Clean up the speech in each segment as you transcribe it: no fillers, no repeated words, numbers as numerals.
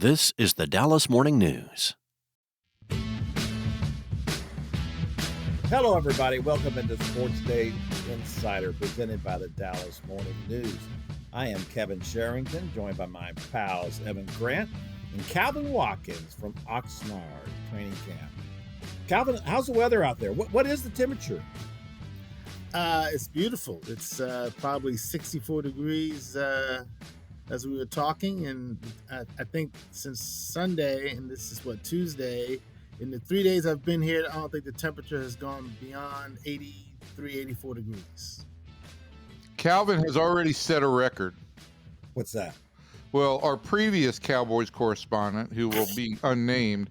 This is the Dallas Morning News. Hello, everybody. Welcome into SportsDay Insider, presented by the Dallas Morning News. I am Kevin Sherrington, joined by my pals Grant and Calvin Watkins from Oxnard Training Camp. Calvin, how's the weather out there? What is the temperature? It's beautiful. It's probably 64 degrees as we were talking, and I think since Sunday, and this is Tuesday, in the 3 days I've been here, I don't think the temperature has gone beyond 83, 84 degrees. Calvin has already set a record. What's that? Well, our previous Cowboys correspondent, who will be unnamed,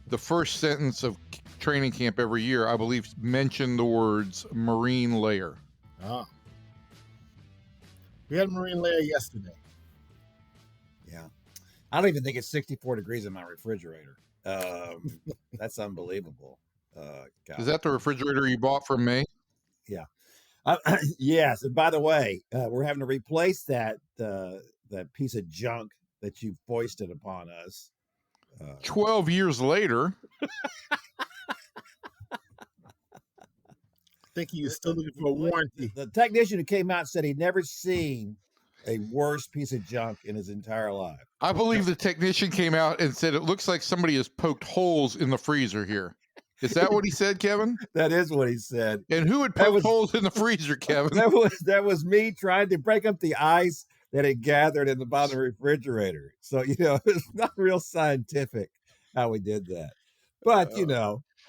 the first sentence of training camp every year, I believe, mentioned the words marine layer. Oh. We had a marine layer yesterday. Yeah. I don't even think it's 64 degrees in my refrigerator. That's unbelievable. Is that the refrigerator you bought from me? Yeah. Yes. And by the way, we're having to replace that piece of junk that you foisted upon us. 12 years later. I think he was still looking for a warranty. The technician who came out and said he'd never seen a worse piece of junk in his entire life. I believe the technician came out and said, it looks like somebody has poked holes in the freezer here. Is that what he said, Kevin? That is what he said. And who had poked holes in the freezer, Kevin? That was me trying to break up the ice that had gathered in the bottom of the refrigerator. So, it's not real scientific how we did that. But,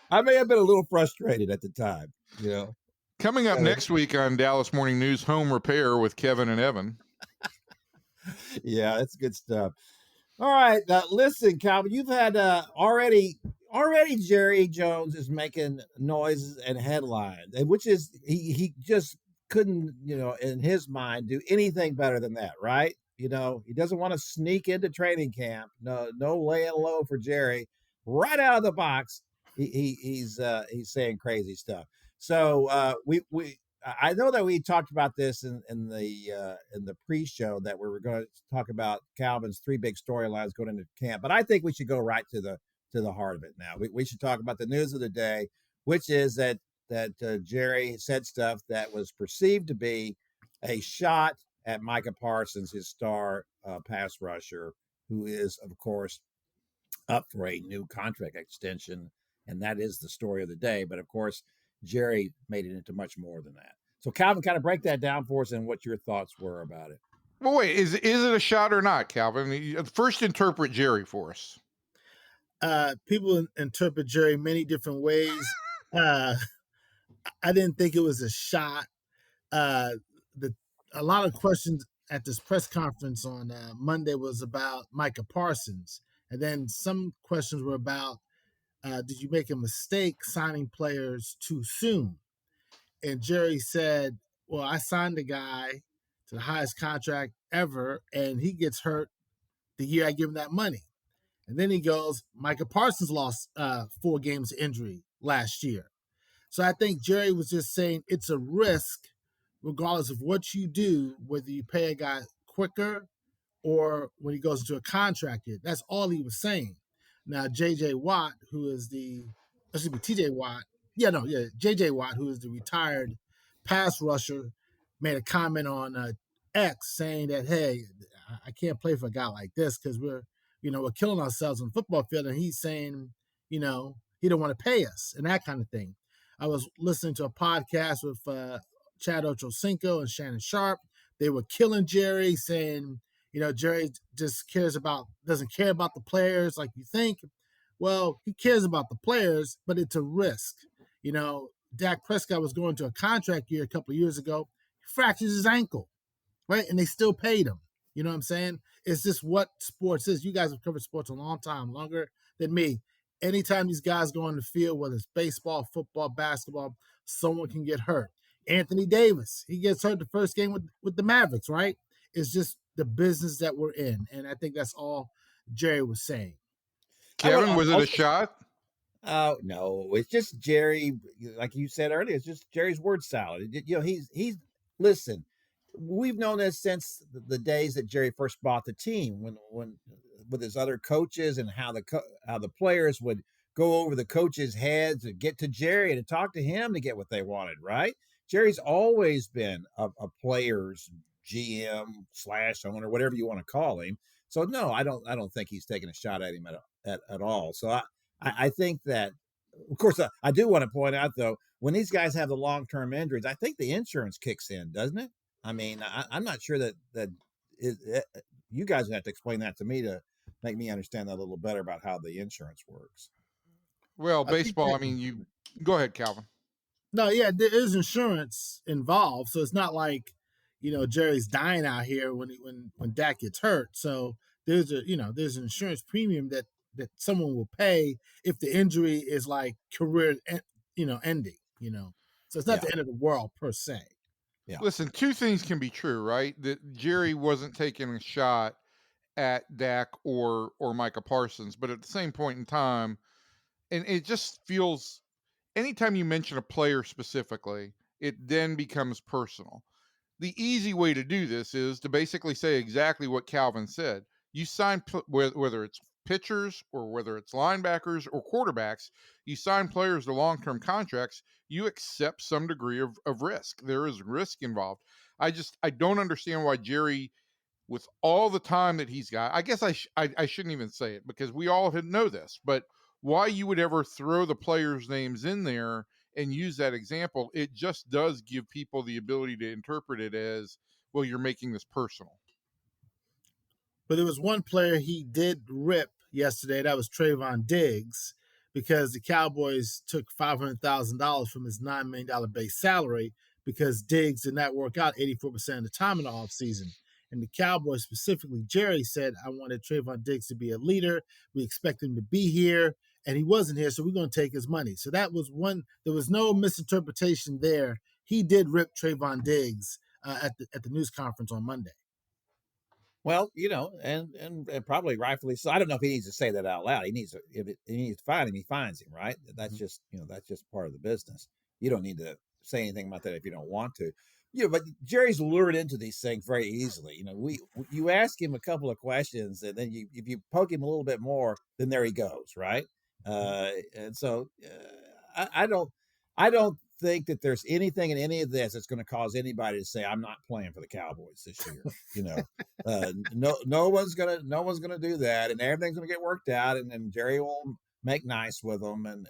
I may have been a little frustrated at the time, Coming up next week on Dallas Morning News, Home Repair with Kevin and Evan. Yeah, that's good stuff. All right. Listen, Calvin, you've had already Jerry Jones is making noises and headlines, and which is he just couldn't, in his mind, do anything better than that, right? He doesn't want to sneak into training camp. No laying low for Jerry. Right out of the box, he's saying crazy stuff. So I know that we talked about this in the pre-show, that we were going to talk about Calvin's three big storylines going into camp, but I think we should go right to the heart of it now. We should talk about the news of the day, which is that Jerry said stuff that was perceived to be a shot at Micah Parsons, his star pass rusher, who is, of course, up for a new contract extension, and that is the story of the day. But of course, Jerry made it into much more than that. So Calvin, kind of break that down for us and what your thoughts were about it. Well, wait, is it a shot or not, Calvin? First, interpret Jerry for us. People interpret Jerry many different ways. I didn't think it was a shot. A lot of questions at this press conference on Monday was about Micah Parsons. And then some questions were about, did you make a mistake signing players too soon? And Jerry said, well, I signed a guy to the highest contract ever, and he gets hurt the year I give him that money. And then he goes, Micah Parsons lost 4 games of injury last year. So I think Jerry was just saying it's a risk, regardless of what you do, whether you pay a guy quicker or when he goes into a contract year. That's all he was saying. Now, J.J. Watt, who is T.J. Watt, J.J. Watt, who is the retired pass rusher, made a comment on X saying that, hey, I can't play for a guy like this because we're killing ourselves on the football field. And he's saying, he don't want to pay us and that kind of thing. I was listening to a podcast with Chad Ochocinco and Shannon Sharp. They were killing Jerry, saying, Jerry just doesn't care about the players like you think. Well, he cares about the players, but it's a risk. Dak Prescott was going to a contract year a couple of years ago. He fractures his ankle, right? And they still paid him. You know what I'm saying? It's just what sports is. You guys have covered sports a long time, longer than me. Anytime these guys go on the field, whether it's baseball, football, basketball, someone can get hurt. Anthony Davis, he gets hurt the first game with the Mavericks, right? It's just the business that we're in. And I think that's all Jerry was saying. Kevin, was it a shot? Oh, no, it's just Jerry. Like you said earlier, it's just Jerry's word salad. He's listen, we've known this since the days that Jerry first bought the team when with his other coaches and how the players would go over the coaches' heads and get to Jerry to talk to him to get what they wanted, right? Jerry's always been a player's GM / owner, whatever you want to call him. So no, I don't think he's taking a shot at him at all. So I think that, of course, I do want to point out though, when these guys have the long-term injuries, I think the insurance kicks in, doesn't it? I mean, I'm not sure that you guys have to explain that to me to make me understand that a little better about how the insurance works. Well, baseball, I mean, you go ahead, Calvin. No, yeah, there is insurance involved, so it's not like, Jerry's dying out here when Dak gets hurt. So there's there's an insurance premium that someone will pay if the injury is like career ending. So it's not the end of the world per se. Yeah. Listen, two things can be true, right? That Jerry wasn't taking a shot at Dak or Micah Parsons, but at the same point in time, and it just feels, anytime you mention a player specifically, it then becomes personal. The easy way to do this is to basically say exactly what Calvin said. You sign, whether it's pitchers or whether it's linebackers or quarterbacks, you sign players to long-term contracts, you accept some degree of risk. There is risk involved. I don't understand why Jerry, with all the time that he's got, I guess I shouldn't even say it because we all know this, but why you would ever throw the players' names in there and use that example, it just does give people the ability to interpret it as, well, you're making this personal. But there was one player he did rip yesterday. That was Trayvon Diggs, because the Cowboys took $500,000 from his $9 million base salary because Diggs did not work out 84% of the time in the offseason. And the Cowboys, specifically Jerry, said, I wanted Trayvon Diggs to be a leader. We expect him to be here. And he wasn't here, so we're going to take his money. So that was one. There was no misinterpretation there. He did rip Trayvon Diggs at the news conference on Monday. Well, and probably rightfully so. I don't know if he needs to say that out loud. He needs to find him. He finds him, right? That's just that's just part of the business. You don't need to say anything about that if you don't want to. But Jerry's lured into these things very easily. You ask him a couple of questions, and then if you poke him a little bit more, then there he goes, right? And so I don't think that there's anything in any of this that's going to cause anybody to say I'm not playing for the Cowboys this year. No one's gonna do that, and everything's gonna get worked out, and then Jerry will make nice with them, and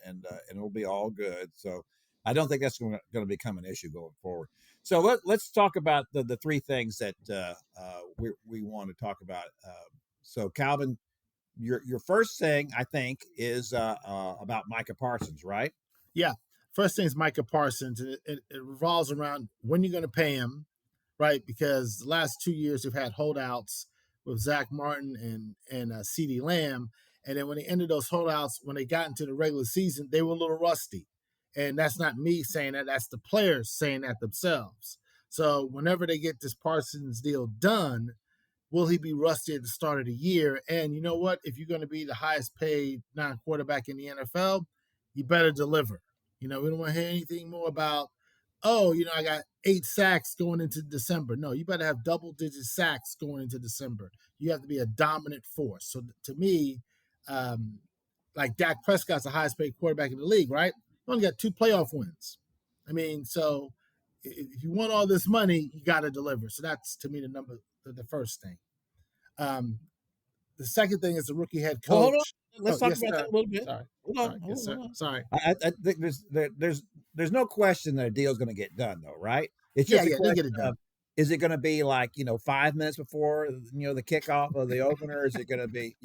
it'll be all good. So I don't think that's going to become an issue going forward. So let's talk about the three things that we want to talk about. So Calvin, your first thing I think is about Micah Parsons, right? Yeah. First thing is Micah Parsons. It revolves around when you're going to pay him, right? Because the last 2 years we've had holdouts with Zach Martin and CeeDee Lamb. And then when they ended those holdouts, when they got into the regular season, they were a little rusty. And that's not me saying that. That's the players saying that themselves. So whenever they get this Parsons deal done, will he be rusty at the start of the year? And you know what? If you're going to be the highest paid non-quarterback in the NFL, you better deliver. We don't want to hear anything more about, I got 8 sacks going into December. No, you better have double-digit sacks going into December. You have to be a dominant force. So to me, like Dak Prescott's the highest paid quarterback in the league, right? He only got 2 playoff wins. I mean, so if you want all this money, you got to deliver. So that's, to me, the firthink thing. The second thing is the rookie head coach. Well, hold on. Let's talk about that a little bit. Sorry. Hold on. Sorry. I think there's no question that a deal is going to get done, though, right? It's just a question get it done. of, is it going to be like 5 minutes before the kickoff of the opener? Is it going to be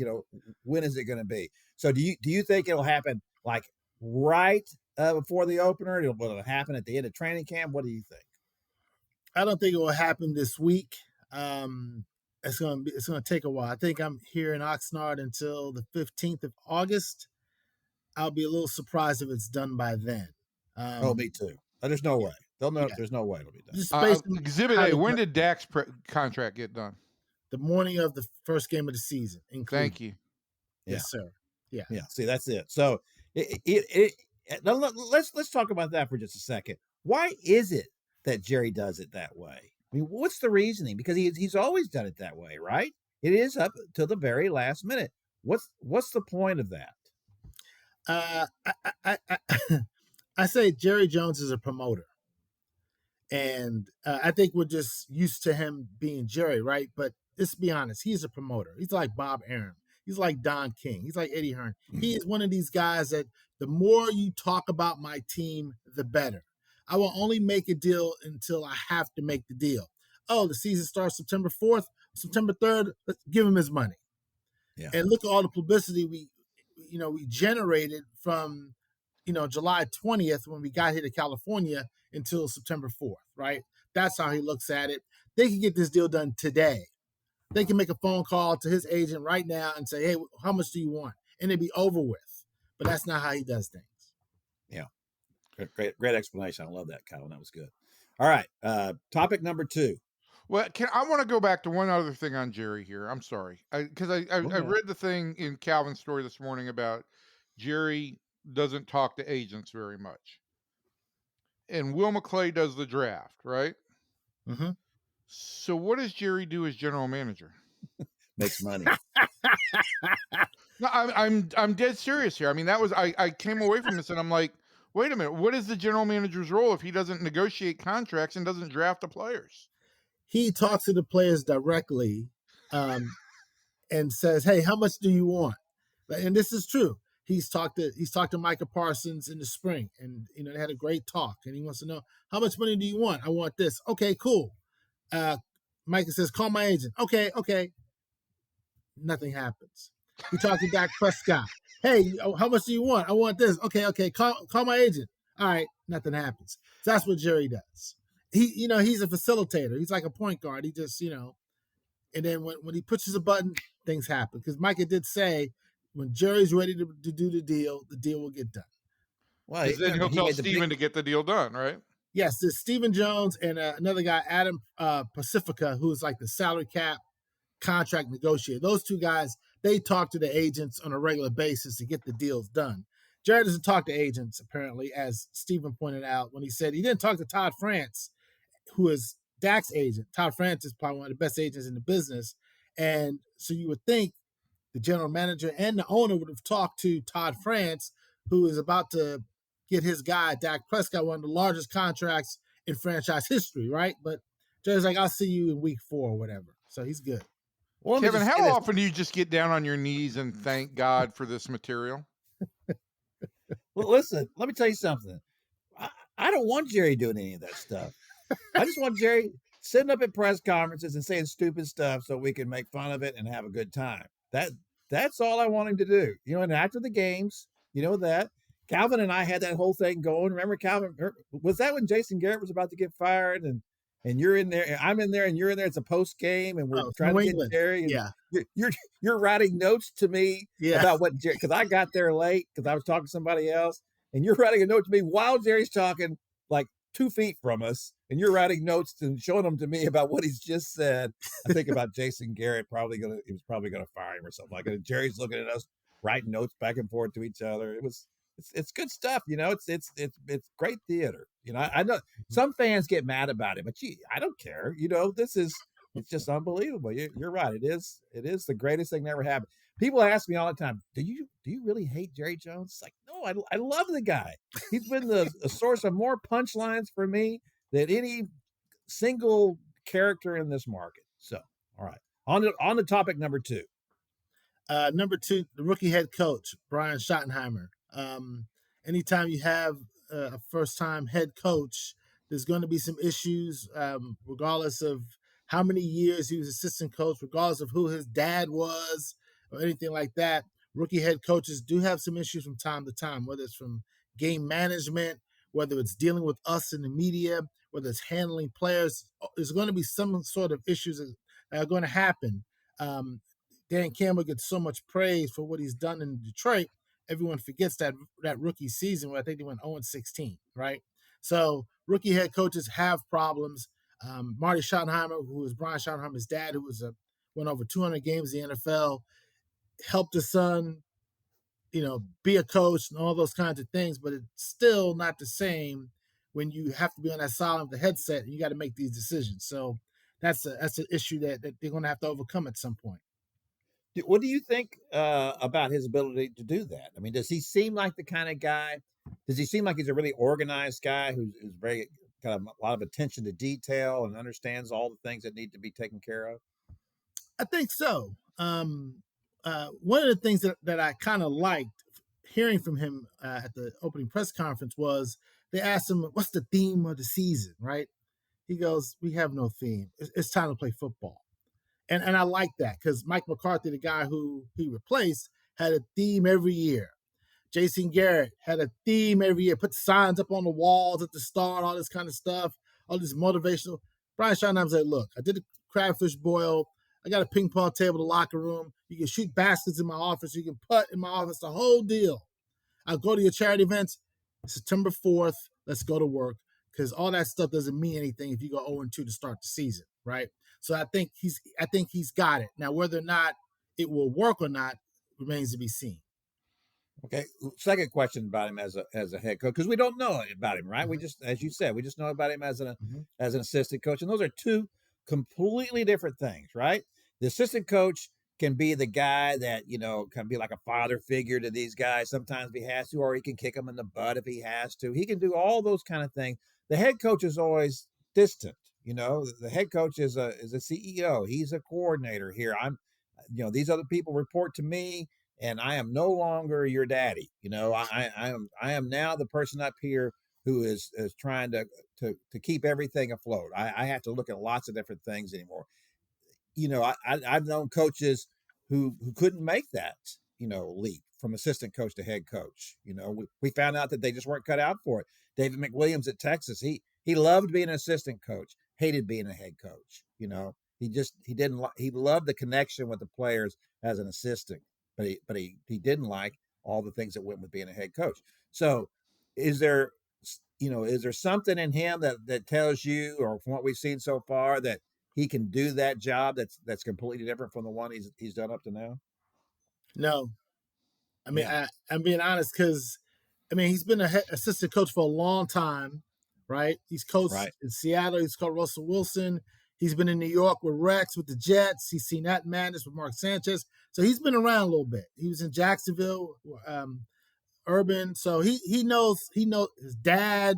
when is it going to be? So do you think it'll happen like right before the opener? Will it happen at the end of training camp? What do you think? I don't think it will happen this week. It's going to take a while. I think I'm here in Oxnard until the 15th of August. I'll be a little surprised if it's done by then. Me too. There's no way. They'll know. There's no way it'll be done. Exhibit A. When did Dak's contract get done? The morning of the first game of the season. Thank you. Yes, sir. Yeah. See, that's it. So let's talk about that for just a second. Why is it that Jerry does it that way? I mean, what's the reasoning? Because he's always done it that way, right? It is up to the very last minute. What's the point of that? I say Jerry Jones is a promoter. And I think we're just used to him being Jerry, right? But let's be honest, he's a promoter. He's like Bob Aaron. He's like Don King. He's like Eddie Hearn. He is one of these guys that the more you talk about my team, the better. I will only make a deal until I have to make the deal. Oh, the season starts September 4th, September 3rd, let's give him his money. Yeah. And look at all the publicity we generated from, July 20th when we got here to California until September 4th, right? That's how he looks at it. They can get this deal done today. They can make a phone call to his agent right now and say, hey, how much do you want? And it'd be over with. But that's not how he does things. Yeah. Great explanation. I love that, Calvin. That was good. All right. Topic number 2. Well, I want to go back to one other thing on Jerry here. I'm sorry. Because I read the thing in Calvin's story this morning about Jerry doesn't talk to agents very much. And Will McClay does the draft, right? Mm-hmm. So what does Jerry do as general manager? Makes money. No, I'm dead serious here. I mean, that was I came away from this and I'm like, wait a minute, what is the general manager's role if he doesn't negotiate contracts and doesn't draft the players? He talks to the players directly and says, hey, how much do you want? And this is true. He's talked to Micah Parsons in the spring, and they had a great talk. And he wants to know, how much money do you want? I want this. Okay, cool. Micah says, call my agent. Okay. Nothing happens. He talked to Dak Prescott. Hey, how much do you want? I want this. Okay. Call my agent. All right, nothing happens. So that's what Jerry does. He's a facilitator. He's like a point guard. He just, and then when he pushes a button, things happen. Because Micah did say, when Jerry's ready to do the deal will get done. Well, then he'll tell Steven to get the deal done, right? Yes, there's Stephen Jones and another guy, Adam Pacifica, who's like the salary cap contract negotiator. Those two guys, they talk to the agents on a regular basis to get the deals done. Jerry doesn't talk to agents, apparently, as Stephen pointed out when he said he didn't talk to Todd France, who is Dak's agent. Todd France is probably one of the best agents in the business. And so you would think the general manager and the owner would have talked to Todd France, who is about to get his guy, Dak Prescott, one of the largest contracts in franchise history, right? But Jerry's like, I'll see you in week 4 or whatever. So he's good. Well, Kevin, how often do you just get down on your knees and thank God for this material? Well, listen, let me tell you something. I don't want Jerry doing any of that stuff. I just want Jerry sitting up at press conferences and saying stupid stuff so we can make fun of it and have a good time. That's all I want him to do. And after the games, that Calvin and I had that whole thing going. Remember, Calvin, was that when Jason Garrett was about to get fired and you're in there, I'm in there, and you're in there? It's a post game, and we're trying to get Jerry. And yeah, you're writing notes to me about what Jerry, because I got there late because I was talking to somebody else, and you're writing a note to me while Jerry's talking like 2 feet from us, and you're writing notes and showing them to me about what he's just said. I think about Jason Garrett he was probably gonna fire him or something like that. And Jerry's looking at us, writing notes back and forth to each other. It's good stuff, it's great theater. I know some fans get mad about it, but I don't care. It's just unbelievable. You're right. It is the greatest thing that ever happened. People ask me all the time, do you really hate Jerry Jones? It's like, no, I love the guy. He's been a source of more punchlines for me than any single character in this market. So, all right. On to topic number 2. Number 2, the rookie head coach, Brian Schottenheimer. Anytime you have a first-time head coach, there's going to be some issues, regardless of how many years he was assistant coach, regardless of who his dad was or anything like that. Rookie head coaches do have some issues from time to time, whether it's from game management, whether it's dealing with us in the media, whether it's handling players. There's going to be some sort of issues that are going to happen. Dan Campbell gets so much praise for what he's done in Detroit. Everyone forgets that rookie season where I think they went 0-16, right? So rookie head coaches have problems. Marty Schottenheimer, who is Brian Schottenheimer's dad, who went over 200 games in the NFL, helped his son, be a coach and all those kinds of things, but it's still not the same when you have to be on that side of the headset and you got to make these decisions. So that's an issue that they're going to have to overcome at some point. What do you think about his ability to do that? I mean, does he seem like the kind of guy? Does he seem like he's a really organized guy who's very kind of a lot of attention to detail and understands all the things that need to be taken care of? I think so. One of the things that I kind of liked hearing from him at the opening press conference was they asked him, "What's the theme of the season?" Right? He goes, "We have no theme. It's time to play football." And I like that because Mike McCarthy, the guy who he replaced, had a theme every year. Jason Garrett had a theme every year, put signs up on the walls at the start, all this kind of stuff, all this motivational. Brian Schottenheimer said, "Look, I did a crabfish boil. I got a ping pong table in the locker room. You can shoot baskets in my office. You can putt in my office, the whole deal. I'll go to your charity events. September 4th, let's go to work because all that stuff doesn't mean anything if you go 0-2 to start the season, right?" So I think he's got it. Now, whether or not it will work or not remains to be seen. Okay. Second question about him as a head coach, because we don't know about him, right? We just, as you said, we just know about him as an assistant coach, and those are two completely different things, right? The assistant coach can be the guy that can be like a father figure to these guys sometimes if he has to, or he can kick them in the butt if he has to. He can do all those kind of things. The head coach is always distant. The head coach is a CEO. He's a coordinator here. These other people report to me, and I am no longer your daddy. I am now the person up here who is trying to keep everything afloat. I have to look at lots of different things anymore. I've known coaches who couldn't make that leap from assistant coach to head coach. We found out that they just weren't cut out for it. David McWilliams at Texas, he loved being an assistant coach, hated being a head coach. He loved the connection with the players as an assistant, but he didn't like all the things that went with being a head coach. So is there something in him that tells you, or from what we've seen so far, that he can do that job that's completely different from the one he's done up to now? No. I mean, I'm being honest because, he's been an assistant coach for a long time, right? He's coached in Seattle. He's coached Russell Wilson. He's been in New York with Rex, with the Jets. He's seen that madness with Mark Sanchez. So he's been around a little bit. He was in Jacksonville, Urban. So he knows his dad.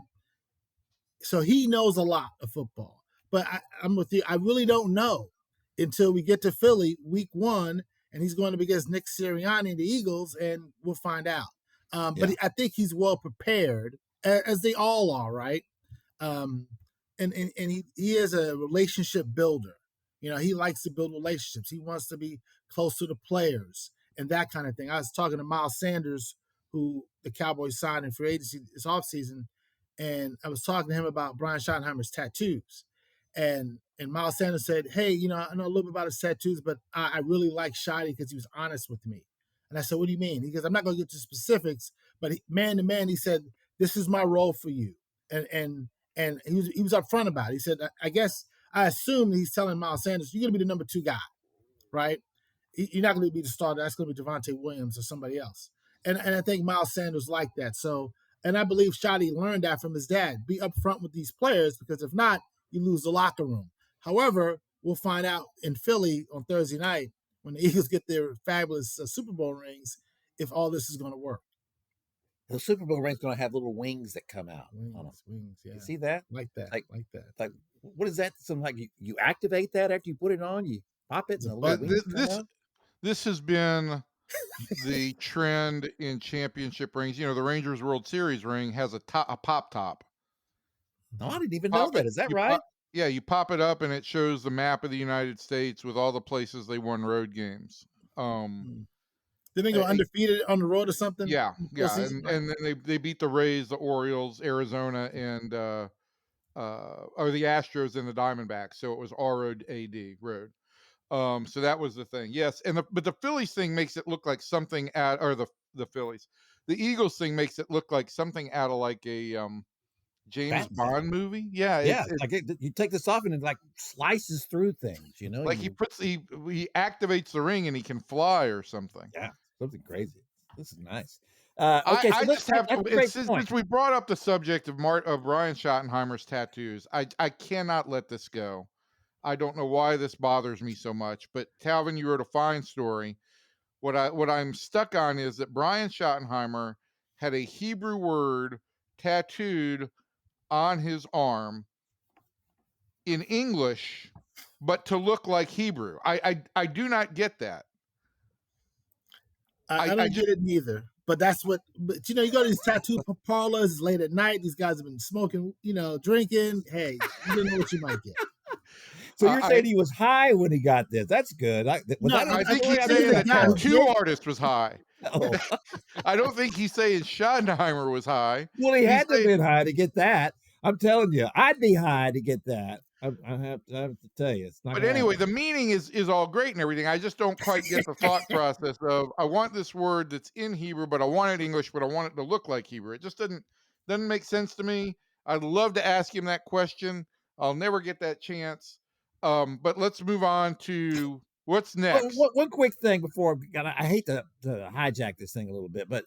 So he knows a lot of football. But I'm with you. I really don't know until we get to Philly week 1, and he's going to be against Nick Sirianni and the Eagles, and we'll find out. But I think he's well prepared, as they all are, right? And he is a relationship builder. He likes to build relationships. He wants to be close to the players and that kind of thing. I was talking to Miles Sanders, who the Cowboys signed in free agency this offseason, and I was talking to him about Brian Schottenheimer's tattoos. And Miles Sanders said, "Hey, I know a little bit about his tattoos, but I really like Shotty because he was honest with me." And I said, "What do you mean?" He goes, "I'm not going to get to specifics, but man to man, he said, this is my role for you." And he was upfront about it. He said, I assume he's telling Miles Sanders, "You're going to be the number 2 guy, right? You're not going to be the starter. That's going to be Devontae Williams or somebody else." And I think Miles Sanders liked that. So, and I believe Shotty learned that from his dad. Be upfront with these players, because if not, you lose the locker room. However, we'll find out in Philly on Thursday night when the Eagles get their fabulous Super Bowl rings if all this is going to work. The Super Bowl ring's going to have little wings that come out. Wings, yeah. You see that? Like that. Like, what is that? Something like you activate that after you put it on, you pop it, and the little wings come out? This has been the trend in championship rings. The Rangers World Series ring has a pop top. No, I didn't even know that. Is that right? You pop it up and it shows the map of the United States with all the places they won road games. Did they go undefeated on the road or something? Yeah. And then they beat the Rays, the Orioles, Arizona, and or the Astros and the Diamondbacks. So it was R-O-A-D, road. So that was the thing. Yes, but the Phillies thing makes it look like something the Phillies. The Eagles thing makes it look like something out of like a James Bond movie. Yeah. You take this off and it like slices through things, Like he activates the ring and he can fly or something. Yeah, something crazy. This is nice. Since we brought up the subject of Brian Schottenheimer's tattoos, I cannot let this go. I don't know why this bothers me so much, but Calvin, you wrote a fine story. What I'm stuck on is that Brian Schottenheimer had a Hebrew word tattooed on his arm in English, but to look like Hebrew. I do not get that. I don't get it neither. But that's what. But you go to these tattoo parlors. It's late at night. These guys have been smoking, drinking. Hey, you didn't know what you might get. So you're saying he was high when he got this? That's good. I think he's saying the tattoo artist was high. Oh. I don't think he's saying Schottenheimer was high. Well, he had to have been high to get that. I'm telling you, I'd be high to get that. I have to tell you, it's not. But anyway, the meaning is all great and everything. I just don't quite get the thought process of I want this word that's in Hebrew, but I want it English, but I want it to look like Hebrew. It just doesn't make sense to me. I'd love to ask him that question. I'll never get that chance. But let's move on to what's next. One quick thing before I hate to hijack this thing a little bit, but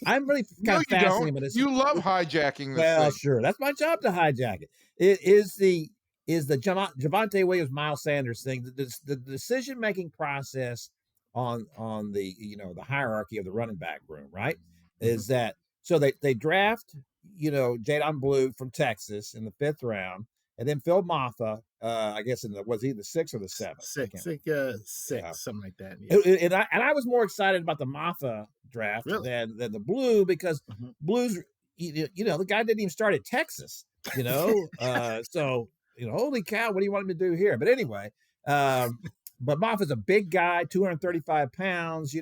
I'm really kind of fascinated by this. You love hijacking this well, thing. Sure, that's my job to hijack it. It is the Javonte Williams Miles Sanders thing, the decision making process on the the hierarchy of the running back room, right? Mm-hmm. Is that so they draft Jadon Blue from Texas in the 5th round. And then Phil Maffa, I guess was he the 6th or the 7th? Six, something like that. Yeah. And I was more excited about the Maffa draft than the Blue because Blue's, the guy didn't even start at Texas, so holy cow, what do you want him to do here? But anyway, but Maffa's a big guy, 235 pounds.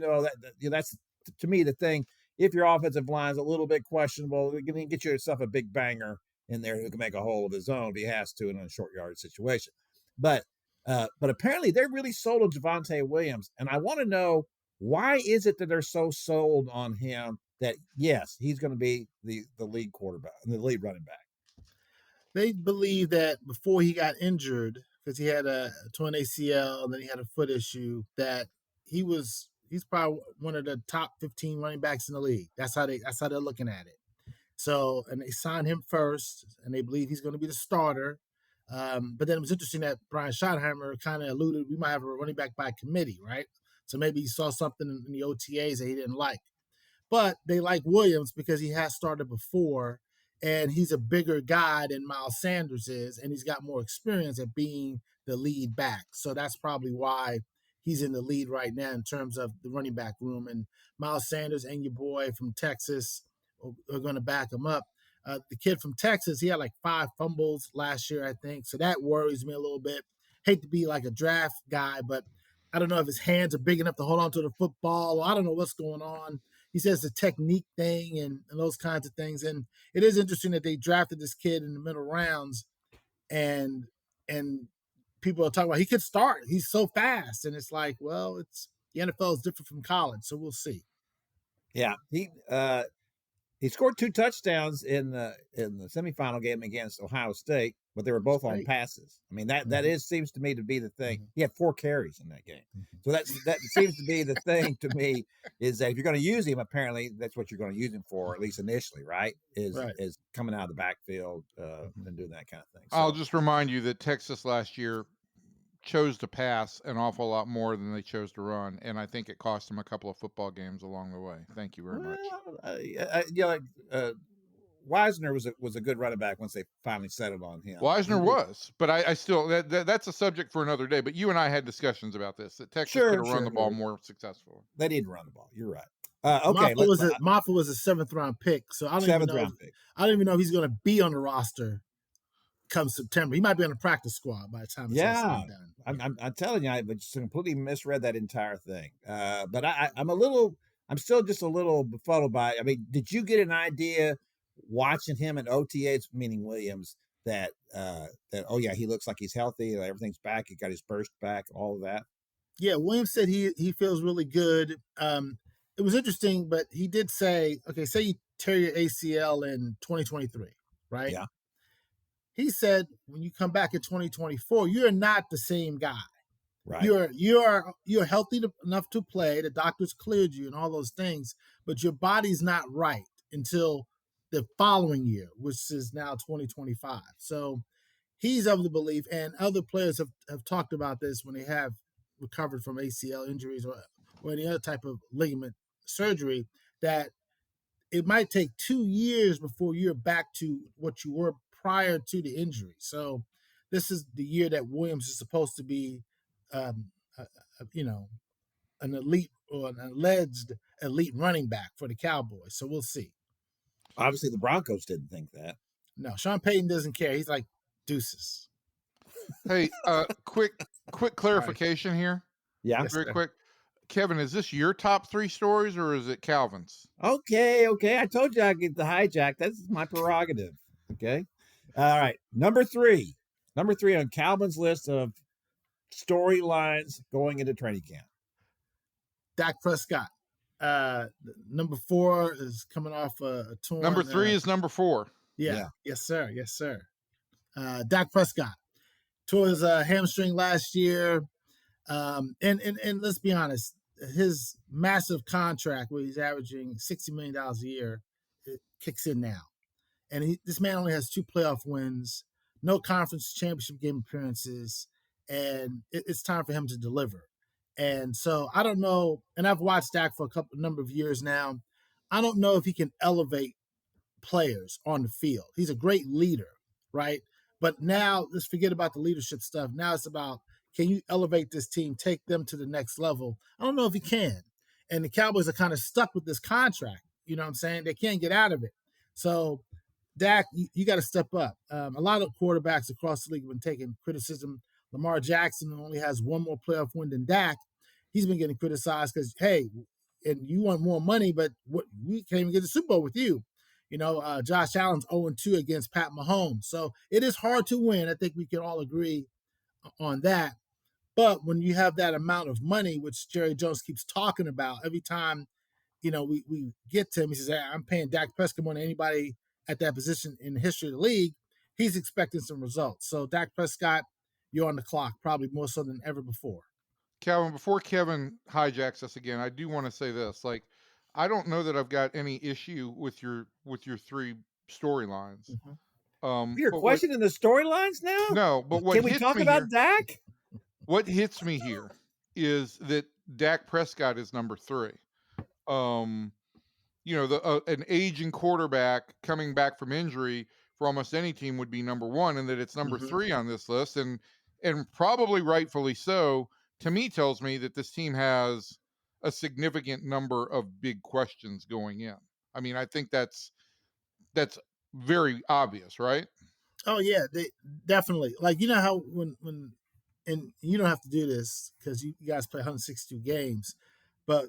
That's to me the thing. If your offensive line's a little bit questionable, you can get yourself a big banger in there who can make a hole of his own if he has to in a short yardage situation. But apparently they're really sold on Javonte Williams. And I want to know, why is it that they're so sold on him that, yes, he's going to be the lead quarterback, the lead running back? They believe that before he got injured, because he had a torn ACL and then he had a foot issue, that he's probably one of the top 15 running backs in the league. That's how they're looking at it. So, and they signed him first, and they believe he's going to be the starter. But then it was interesting that Brian Schottenheimer kind of alluded we might have a running back by committee, right? So maybe he saw something in the OTAs that he didn't like. But they like Williams because he has started before, and he's a bigger guy than Miles Sanders is, and he's got more experience at being the lead back. So that's probably why he's in the lead right now in terms of the running back room. And Miles Sanders and your boy from Texas are going to back him up. The kid from Texas, he had like 5 fumbles last year, I think. So that worries me a little bit. Hate to be like a draft guy, but I don't know if his hands are big enough to hold on to the football. Or I don't know what's going on. He says the technique thing and those kinds of things. And it is interesting that they drafted this kid in the middle rounds, and people are talking about he could start. He's so fast. And it's like, well, the NFL is different from college, so we'll see. Yeah, he scored 2 touchdowns in the semifinal game against Ohio State, but they were both on passes. I mean, that seems to me to be the thing. Mm-hmm. He had 4 carries in that game. So that seems to be the thing to me, is that if you're going to use him, apparently that's what you're going to use him for, at least initially, right? Is coming out of the backfield and doing that kind of thing. So, I'll just remind you that Texas last year chose to pass an awful lot more than they chose to run, and I think it cost them a couple of football games along the way. Thank you very much. Wisner was a good running back once they finally settled on him. Wisner was, but I still that's a subject for another day. But you and I had discussions about this, that Texas could have run the ball more successfully. They didn't run the ball. You're right. Okay, Maffa was a 7th round pick, so I don't even know if he's going to be on the roster come September. He might be on the practice squad by the time it's all done. I'm telling you, I just completely misread that entire thing. But I'm still just a little befuddled by it. I mean, did you get an idea watching him in OTAs, meaning Williams, that he looks like he's healthy, everything's back, he got his burst back, all of that? Yeah, Williams said he feels really good. It was interesting, but he did say, okay, say you tear your ACL in 2023, right? Yeah. He said, when you come back in 2024, you're not the same guy. Right. You're healthy enough to play. The doctors cleared you and all those things, but your body's not right until the following year, which is now 2025. So he's of the belief, and other players have talked about this when they have recovered from ACL injuries or any other type of ligament surgery, that it might take 2 years before you're back to what you were prior to the injury. So this is the year that Williams is supposed to be, an elite or an alleged elite running back for the Cowboys. So we'll see. Obviously, the Broncos didn't think that. No, Sean Payton doesn't care. He's like, deuces. Hey, quick clarification here. Yeah. Yes, Very sir. quick. Kevin, is this your top 3 stories or is it Calvin's? Okay. I told you I'd get the hijack. That's my prerogative. Okay. All right. Number three on Calvin's list of storylines going into training camp. Dak Prescott. Number 4 is coming off a torn. Number 3 is number 4. Yeah. Yes, sir. Dak Prescott tore his hamstring last year. And let's be honest, his massive contract where he's averaging $60 million a year, it kicks in now. And this man only has 2 playoff wins, no conference championship game appearances, and it's time for him to deliver. And so I don't know, and I've watched Dak for a number of years now. I don't know if he can elevate players on the field. He's a great leader, right? But now let's forget about the leadership stuff. Now it's about, can you elevate this team, take them to the next level? I don't know if he can. And the Cowboys are kind of stuck with this contract. You know what I'm saying? They can't get out of it. So Dak, you got to step up. A lot of quarterbacks across the league have been taking criticism. Lamar Jackson only has 1 more playoff win than Dak. He's been getting criticized because, hey, and you want more money, but we can't even get the Super Bowl with you. Josh Allen's 0-2 against Pat Mahomes. So it is hard to win. I think we can all agree on that. But when you have that amount of money, which Jerry Jones keeps talking about, every time, we get to him, he says, hey, I'm paying Dak Prescott more than anybody at that position in the history of the league. He's expecting some results. So Dak Prescott, you're on the clock, probably more so than ever before. Calvin, before Kevin hijacks us again, I do want to say this. Like, I don't know that I've got any issue with your 3 storylines. Mm-hmm. You're questioning the storylines now? No, but what can we talk about Dak? What hits me here is that Dak Prescott is number 3. An aging quarterback coming back from injury for almost any team would be number 1, and that it's number 3 on this list, and probably rightfully so. To me, tells me that this team has a significant number of big questions going in. I mean, I think that's very obvious, right? Oh yeah, they definitely. Like, you know how when and you don't have to do this because you guys play 162 games, but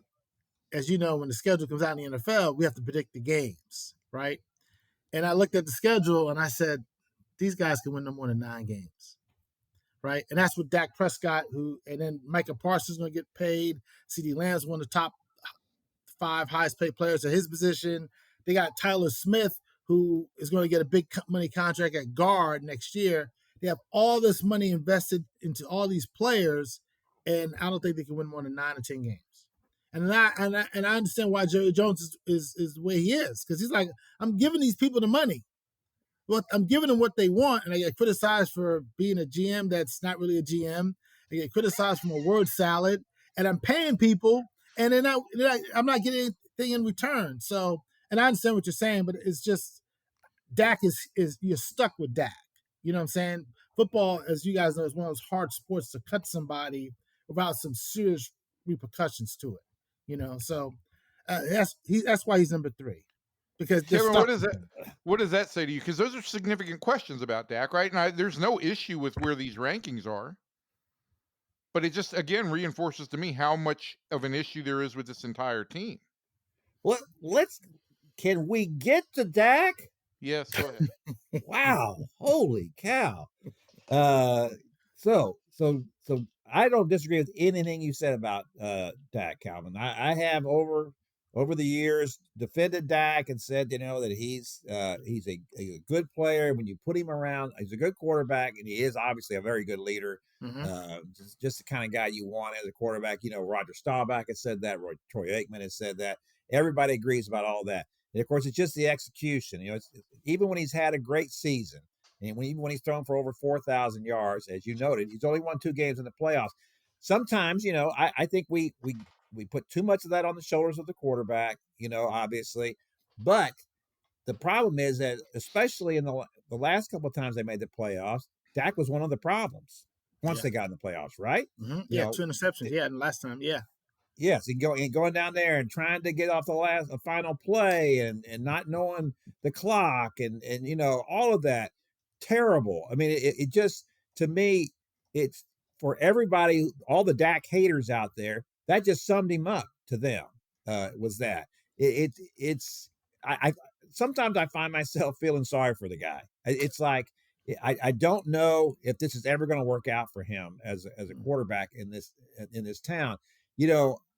as you know, when the schedule comes out in the NFL, we have to predict the games, right? And I looked at the schedule and I said, these guys can win no more than 9 games. Right. And that's with Dak Prescott, and then Micah Parsons is going to get paid. CeeDee Lamb's one of the top 5 highest paid players at his position. They got Tyler Smith, who is going to get a big money contract at guard next year. They have all this money invested into all these players, and I don't think they can win more than 9 or 10 games. And I understand why Jerry Jones is the way he is, because he's like, I'm giving these people the money. Well, I'm giving them what they want, and I get criticized for being a GM that's not really a GM. I get criticized from a word salad, and I'm paying people, and then I'm not getting anything in return. So, and I understand what you're saying, but it's just Dak is you're stuck with Dak. You know what I'm saying? Football, as you guys know, is one of those hard sports to cut somebody without some serious repercussions to it. So that's why he's number 3. Because Kevin, what does that say to you? Because those are significant questions about Dak, right? And there's no issue with where these rankings are, but it just again reinforces to me how much of an issue there is with this entire team. Well, can we get to Dak? Yes, go ahead. Wow, holy cow! So I don't disagree with anything you said about Dak, Calvin. I have over the years defended Dak and said, that he's a good player. When you put him around, he's a good quarterback, and he is obviously a very good leader. Mm-hmm. Just the kind of guy you want as a quarterback. Roger Staubach has said that. Troy Aikman has said that. Everybody agrees about all that. And of course, it's just the execution. Even when he's had a great season, And even when he's thrown for over 4,000 yards, as you noted, he's only won 2 games in the playoffs. Sometimes, I think we put too much of that on the shoulders of the quarterback, obviously. But the problem is that, especially in the last couple of times they made the playoffs, Dak was one of the problems once they got in the playoffs, right? Mm-hmm. Yeah, 2 interceptions. And last time, Yes, and going down there and trying to get off the final play and not knowing the clock and all of that. Terrible. I mean, it just, to me, it's for everybody, all the Dak haters out there, that just summed him up to them. Was that it's I sometimes I find myself feeling sorry for the guy. It's like I don't know if this is ever going to work out for him as a quarterback in this town.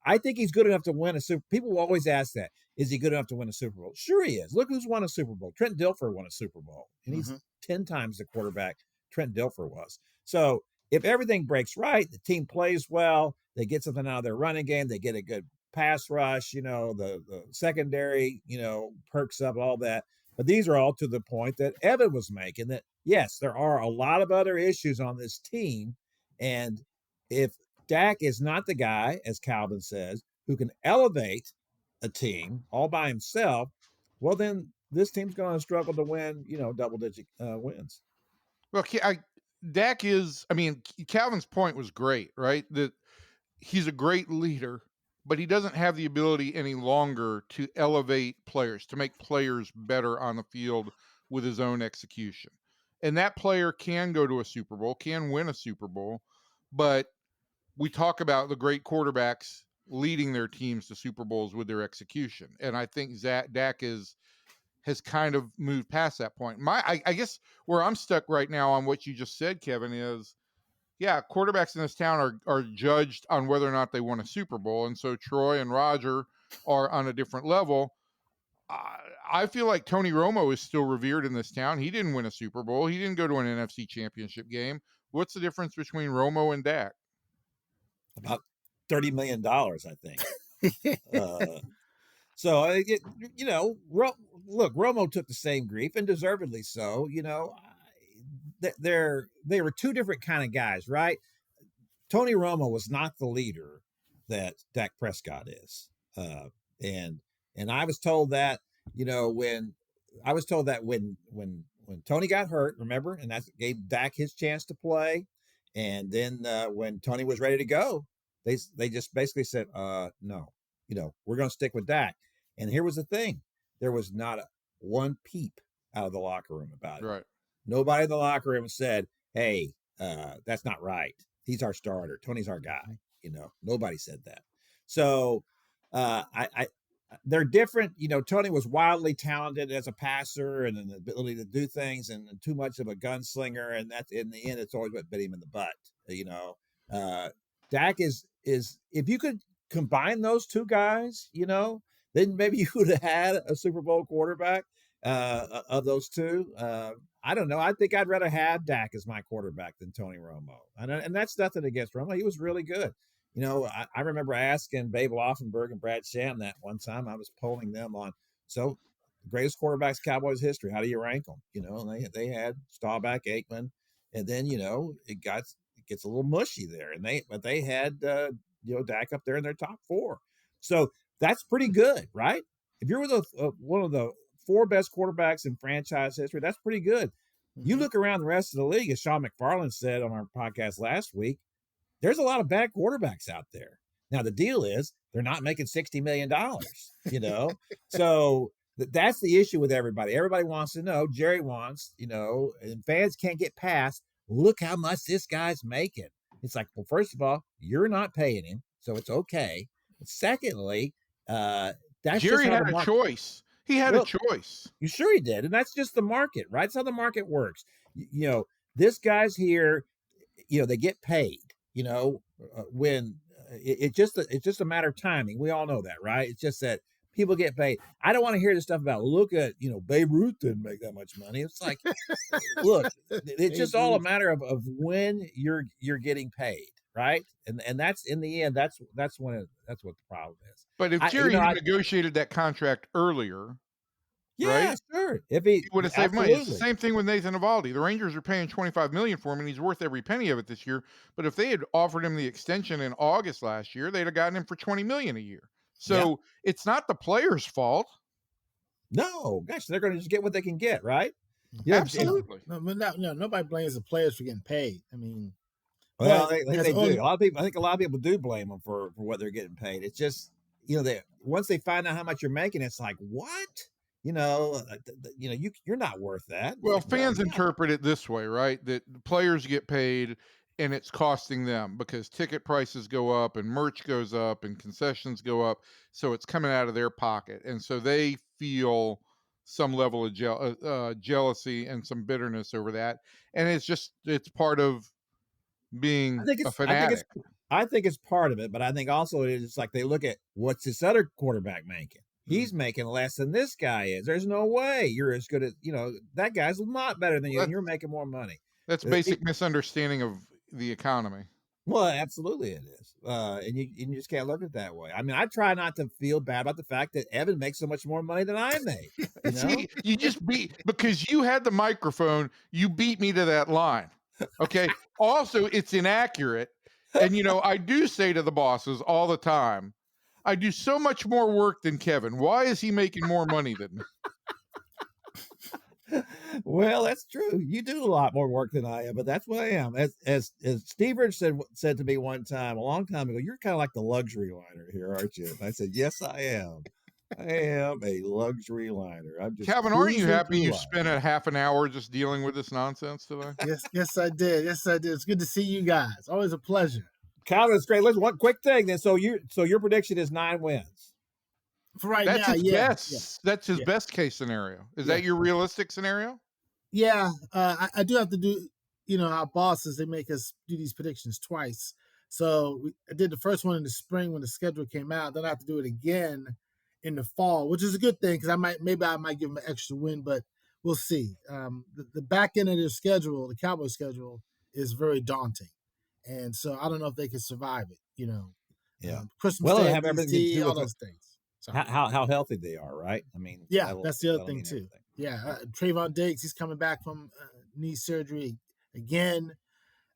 I think he's good enough to win a Super. People will always ask that: is he good enough to win a Super Bowl? Sure, he is. Look who's won a Super Bowl. Trent Dilfer won a Super Bowl, and he's 10 times the quarterback Trent Dilfer was. So if everything breaks right, the team plays well, they get something out of their running game, they get a good pass rush, the secondary, perks up, all that. But these are all to the point that Evan was making, that yes, there are a lot of other issues on this team. And if Dak is not the guy, as Calvin says, who can elevate a team all by himself, well, then this team's going to struggle to win, double-digit wins. Well, Dak is, Calvin's point was great, right? That he's a great leader, but he doesn't have the ability any longer to elevate players, to make players better on the field with his own execution. And that player can go to a Super Bowl, can win a Super Bowl, but we talk about the great quarterbacks leading their teams to Super Bowls with their execution. And I think Dak has kind of moved past that point. I guess where I'm stuck right now on what you just said, Kevin, is, quarterbacks in this town are judged on whether or not they won a Super Bowl. And so Troy and Roger are on a different level. I feel like Tony Romo is still revered in this town. He didn't win a Super Bowl. He didn't go to an NFC championship game. What's the difference between Romo and Dak? About $30 million, I think. So, look, Romo took the same grief, and deservedly so. They were two different kind of guys, right? Tony Romo was not the leader that Dak Prescott is. And I was told that, when Tony got hurt, remember, and that gave Dak his chance to play. And then when Tony was ready to go, they just basically said, no, we're going to stick with Dak. And here was the thing. There was not one peep out of the locker room about it. Right. Nobody in the locker room said, hey, that's not right. He's our starter. Tony's our guy. Nobody said that. So they're different. Tony was wildly talented as a passer and an ability to do things, and too much of a gunslinger. And that's, in the end, it's always what bit him in the butt. Dak is if you could combine those two guys, then maybe you would have had a Super Bowl quarterback of those two. I don't know. I think I'd rather have Dak as my quarterback than Tony Romo. And that's nothing against Romo. He was really good. I remember asking Babe Laufenberg and Brad Sham that one time. I was polling them on, the greatest quarterbacks Cowboys history. How do you rank them? And they had Staubach, Aikman, and then, it gets a little mushy there. But they had, Dak up there in their top 4. So that's pretty good, right? If you're with one of the 4 best quarterbacks in franchise history, that's pretty good. Mm-hmm. You look around the rest of the league, as Sean McFarland said on our podcast last week, there's a lot of bad quarterbacks out there. Now, the deal is they're not making $60 million, So that's the issue with everybody. Everybody wants to know, Jerry wants, and fans can't get past, look how much this guy's making. It's like, well, first of all, you're not paying him, so it's okay. But secondly, that's Jerry had a choice. He had a choice. You sure he did, and that's just the market, right? That's how the market works. This guy's here. They get paid. When it's just a matter of timing. We all know that, right? It's just that people get paid. I don't want to hear this stuff about, look at, Babe Ruth didn't make that much money. It's like, look, it's just all a matter of when you're getting paid, right? And that's, in the end, that's what the problem is. But if Jerry had negotiated that contract earlier, Yeah, right? sure. If He he would have saved money. It's the absolutely. same thing with Nathan Eovaldi. The Rangers are paying $25 million for him, and he's worth every penny of it this year. But if they had offered him the extension in August last year, they'd have gotten him for $20 million a year. Yeah. So it's not the player's fault. No, gosh, they're going to just get what they can get, right? Absolutely. No, nobody blames the players for getting paid. I mean, Well, but they as do. only- A lot of people, I think a lot of people do blame them for what they're getting paid. It's just, they once they find out how much you're making, it's like, what? You're not worth that. It's Well, like, fans yeah. interpret it this way, right? That the players get paid and it's costing them because ticket prices go up and merch goes up and concessions go up. So it's coming out of their pocket. And so they feel some level of jealousy and some bitterness over that. And it's part of being a fanatic. I think it's part of it, but I think also it is like they look at what's this other quarterback making. He's making less than this guy is. There's no way you're as good as that guy's a lot better than you, and you're making more money. That's basic misunderstanding of the economy. Well, absolutely it is, and you just can't look at it that way. I mean, I try not to feel bad about the fact that Evan makes so much more money than I make. See, you just because you had the microphone, you beat me to that line. Okay. Also, it's inaccurate. And, I do say to the bosses all the time, I do so much more work than Kevin. Why is he making more money than me? Well, that's true. You do a lot more work than I am, but that's what I am. As Steve Rich said to me one time, a long time ago, you're kind of like the luxury liner here, aren't you? And I said, yes, I am. I am a luxury liner. I'm just Calvin, aren't you happy you life. spent a half an hour just dealing with this nonsense today? Yes, I did. Yes, I did. It's good to see you guys. Always a pleasure. Calvin, it's great. Listen, one quick thing then. So your prediction is 9 wins. For right That's now, his yeah. best. That's his best case scenario. Is that your realistic scenario? Yeah, I do have to do. Our bosses, they make us do these predictions twice. So I did the first one in the spring when the schedule came out. Then I have to do it again in the fall, which is a good thing because I might give them an extra win, but we'll see. The back end of their schedule, the Cowboys schedule, is very daunting, and so I don't know if they can survive it. Yeah. Christmas Day, have everything to do all with those things. So, how healthy they are, right? I mean, yeah, that's the other thing too. Everything. Yeah, Trayvon Diggs, he's coming back from knee surgery again.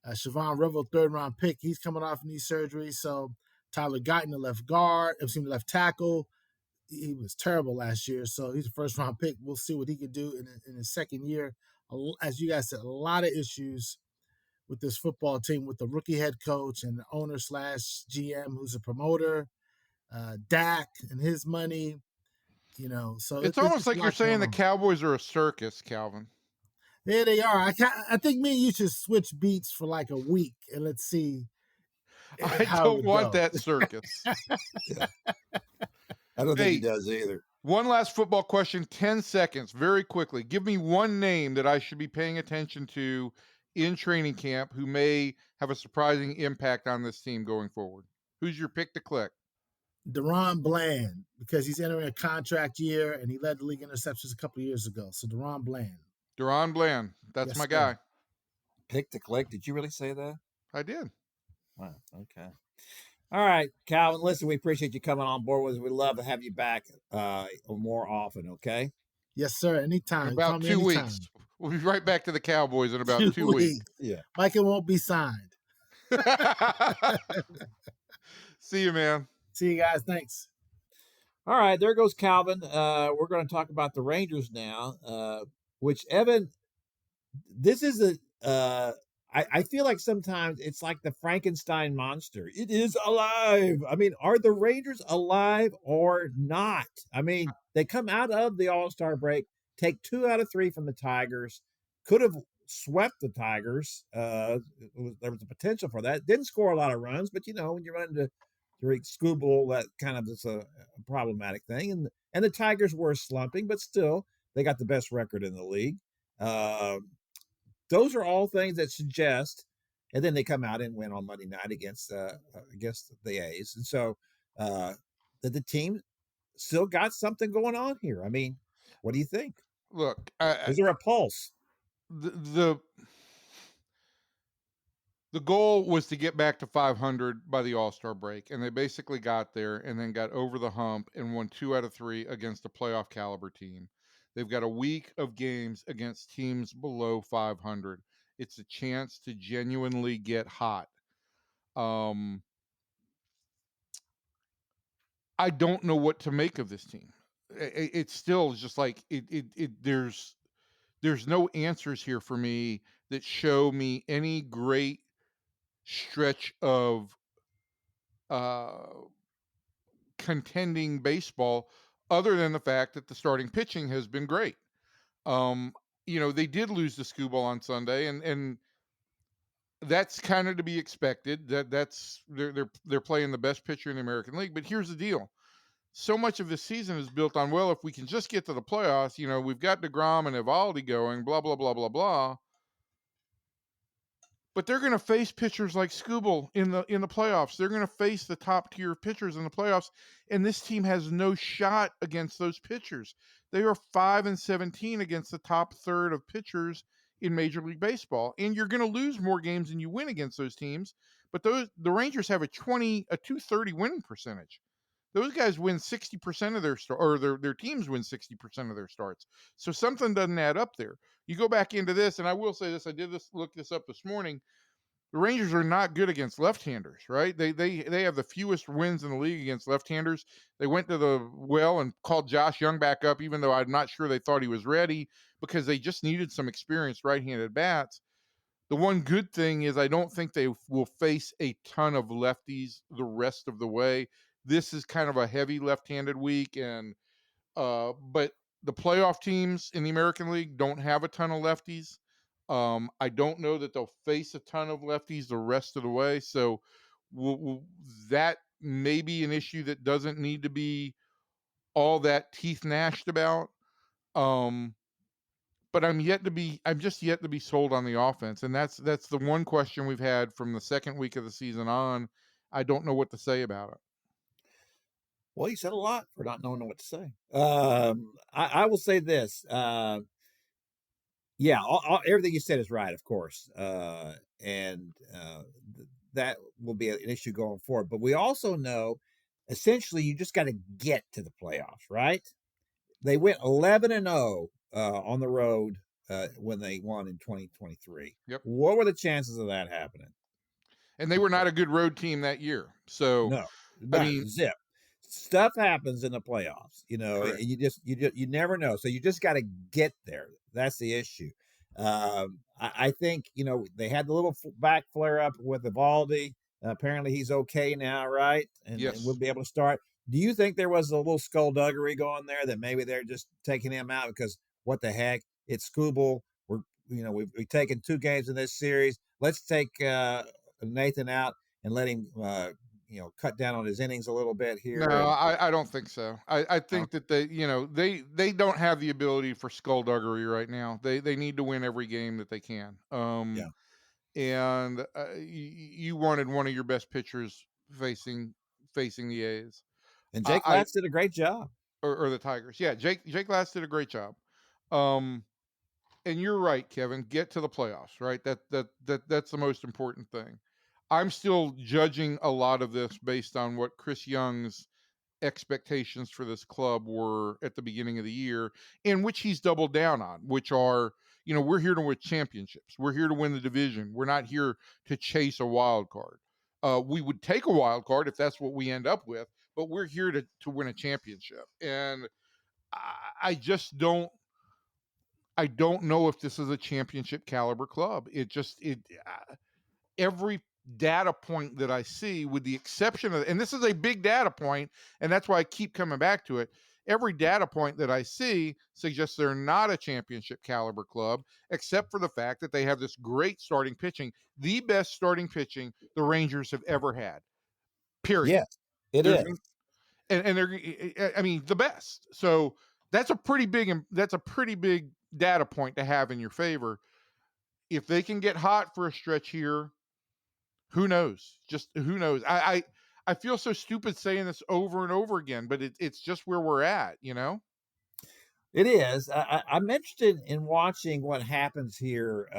Siobhan Revel, 3rd round pick, he's coming off knee surgery. So Tyler Guyton, the left tackle, he was terrible last year. So he's a 1st round pick. We'll see what he can do in his second year. As you guys said, a lot of issues with this football team with the rookie head coach and the owner / GM who's a promoter, Dak and his money. So it's almost like you're saying the Cowboys are a circus, Calvin. There they are. I think me and you should switch beats for like a week and let's see. I don't want that circus. Yeah. I don't think he does either. One last football question, 10 seconds, very quickly. Give me one name that I should be paying attention to in training camp who may have a surprising impact on this team going forward. Who's your pick to click? DaRon Bland, because he's entering a contract year and he led the league interceptions a couple of years ago. So DaRon Bland. DaRon Bland. That's my guy. Pick to click. Did you really say that? I did. Wow. Okay. All right, Calvin. Listen, we appreciate you coming on board with us. We'd love to have you back more often. Okay. Yes, sir. Anytime. In about 2 weeks. We'll be right back to the Cowboys in about 2 weeks. Yeah. Micah won't be signed. See you, man. See you guys. Thanks. All right, there goes Calvin. We're going to talk about the Rangers now, which Evan, this is I feel like sometimes it's like the Frankenstein monster. It is alive. I mean, are the Rangers alive or not? I mean, they come out of the All-Star break, take 2 out of 3 from the Tigers, could have swept the Tigers. There was a potential for that. Didn't score a lot of runs, but when you run into Tariq Skubal, that kind of is a problematic thing. And the Tigers were slumping, but still, they got the best record in the league. Those are all things that suggest, and then they come out and win on Monday night against the A's. And so that the team still got something going on here. I mean, what do you think? Look, is there a pulse? The goal was to get back to 500 by the All-Star break, and they basically got there and then got over the hump and won 2 out of 3 against a playoff caliber team. They've got a week of games against teams below 500. It's a chance to genuinely get hot. I don't know what to make of this team. It's still just like there's no answers here for me that show me any great stretch of contending baseball, other than the fact that the starting pitching has been great. They did lose to Skubal on Sunday, and that's kind of to be expected. They're playing the best pitcher in the American League. But here's the deal: so much of this season is built on, well, if we can just get to the playoffs, we've got DeGrom and Evaldi going, blah blah blah blah blah. But they're going to face pitchers like Skubal in the playoffs. They're going to face the top tier pitchers in the playoffs, and this team has no shot against those pitchers. They are 5-17 against the top third of pitchers in Major League Baseball, and you're going to lose more games than you win against those teams. But the Rangers have a 230 winning percentage. Those guys win 60% of their teams win 60% of their starts. So something doesn't add up there. You go back into this, and I will say this: I did look this up this morning. The Rangers are not good against left-handers, right? They have the fewest wins in the league against left-handers. They went to the well and called Josh Young back up, even though I'm not sure they thought he was ready, because they just needed some experienced right-handed bats. The one good thing is I don't think they will face a ton of lefties the rest of the way. This is kind of a heavy left-handed week, and but the playoff teams in the American League don't have a ton of lefties. I don't know that they'll face a ton of lefties the rest of the way. So that may be an issue that doesn't need to be all that teeth gnashed about. But I'm just yet to be sold on the offense. And that's the one question we've had from the second week of the season on. I don't know what to say about it. Well, you said a lot for not knowing what to say. I will say this. Yeah, everything you said is right, of course. And that will be an issue going forward. But we also know, essentially, you just got to get to the playoffs, right? They went 11-0 on the road when they won in 2023. Yep. What were the chances of that happening? And they were not a good road team that year. So, no, I mean, zip. Stuff happens in the playoffs, correct. and you never know. So you just got to get there. That's the issue. I think, they had the little back flare up with Evaldi. Apparently he's okay now, right? And Yes. we'll be able to start. Do you think there was a little skullduggery going there that maybe they're just taking him out because what the heck? It's Skubal. We've taken 2 games in this series. Let's take Nathan out and let him cut down on his innings a little bit here. No, I don't think so. I think that they don't have the ability for skullduggery right now. They need to win every game that they can. Yeah. And you wanted one of your best pitchers facing the A's. And Jake Latz did a great job. Or the Tigers. Yeah, Jake Latz did a great job. And you're right, Kevin. Get to the playoffs, right? That's the most important thing. I'm still judging a lot of this based on what Chris Young's expectations for this club were at the beginning of the year, in which he's doubled down on, which are, we're here to win championships. We're here to win the division. We're not here to chase a wild card. We would take a wild card if that's what we end up with, but we're here to win a championship. And I just don't know if this is a championship caliber club. Every data point that I see, with the exception of, and this is a big data point, and that's why I keep coming back to it. Every data point that I see suggests they're not a championship caliber club, except for the fact that they have this great starting pitching, the best starting pitching the Rangers have ever had. Period. Yes, it is. And they're, I mean, the best. So that's a pretty big data point to have in your favor. If they can get hot for a stretch here, who knows? Just who knows? I feel so stupid saying this over and over again, but it's just where we're at, It is. I'm interested in watching what happens here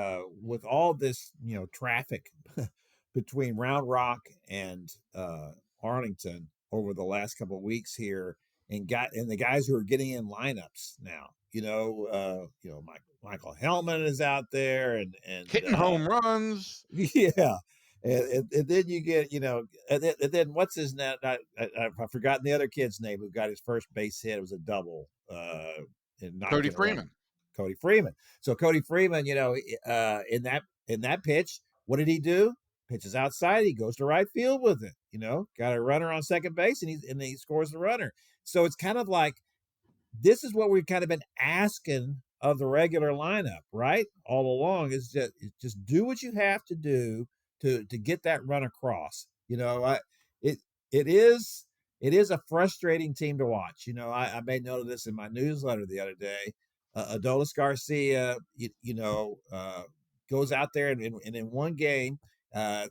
with all this, traffic between Round Rock and Arlington over the last couple of weeks here. and the guys who are getting in lineups now. Michael Hellman is out there and hitting home runs. Yeah. And then you get, and then what's his name? I've forgotten the other kid's name who got his first base hit. It was a double in Cody Freeman. Cody Freeman. So Cody Freeman, in that pitch, what did he do? Pitches outside. He goes to right field with it. Got a runner on second base, and he scores the runner. So it's kind of like this is what we've kind of been asking of the regular lineup, right? All along is just do what you have to do to get that run across. It is a frustrating team to watch. I made note of this in my newsletter the other day. Adolis Garcia, goes out there and in one game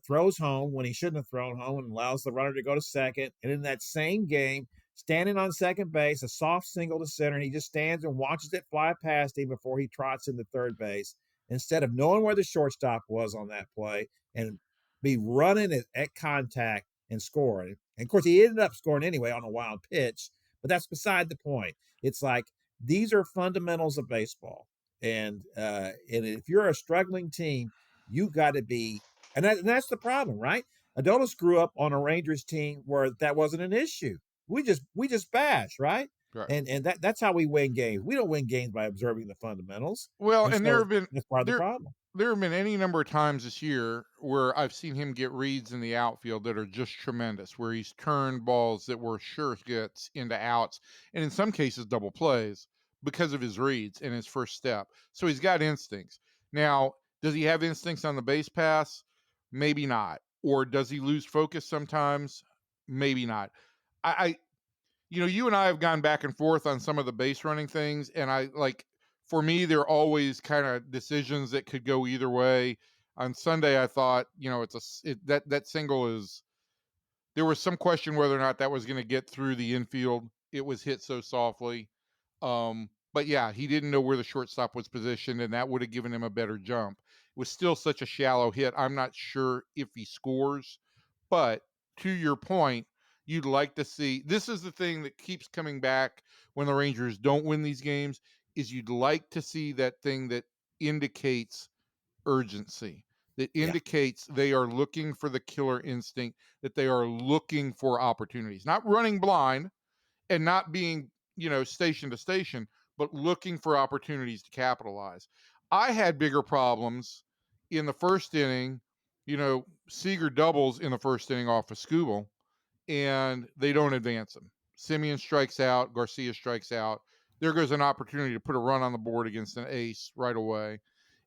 throws home when he shouldn't have thrown home and allows the runner to go to second. And in that same game, standing on second base, a soft single to center, and he just stands and watches it fly past him before he trots into third base instead of knowing where the shortstop was on that play and be running at contact and scoring. And of course, he ended up scoring anyway on a wild pitch, but that's beside the point. It's like these are fundamentals of baseball. And if you're a struggling team, you got to be, and that's the problem, right? Adolis grew up on a Rangers team where that wasn't an issue. We just bash, right? Right. And that's how we win games. We don't win games by observing the fundamentals. Well, and so there have been that's part of the problem. There have been any number of times this year where I've seen him get reads in the outfield that are just tremendous, where he's turned balls that were sure gets into outs, and in some cases double plays because of his reads and his first step. So he's got instincts. Now, does he have instincts on the base pass? Maybe not. Or does he lose focus sometimes? Maybe not. You and I have gone back and forth on some of the base running things, and for me, they're always kind of decisions that could go either way. On Sunday, I thought, that single is, there was some question whether or not that was going to get through the infield. It was hit so softly. But yeah, he didn't know where the shortstop was positioned, and that would have given him a better jump. It was still such a shallow hit. I'm not sure if he scores, but to your point, you'd like to see, this is the thing that keeps coming back when the Rangers don't win these games, is you'd like to see that thing that indicates urgency, that indicates they are looking for the killer instinct, that they are looking for opportunities, not running blind and not being, station to station, but looking for opportunities to capitalize. I had bigger problems in the first inning. Seager doubles in the first inning off of Skubal, and they don't advance him. Simeon strikes out, Garcia strikes out. There goes an opportunity to put a run on the board against an ace right away.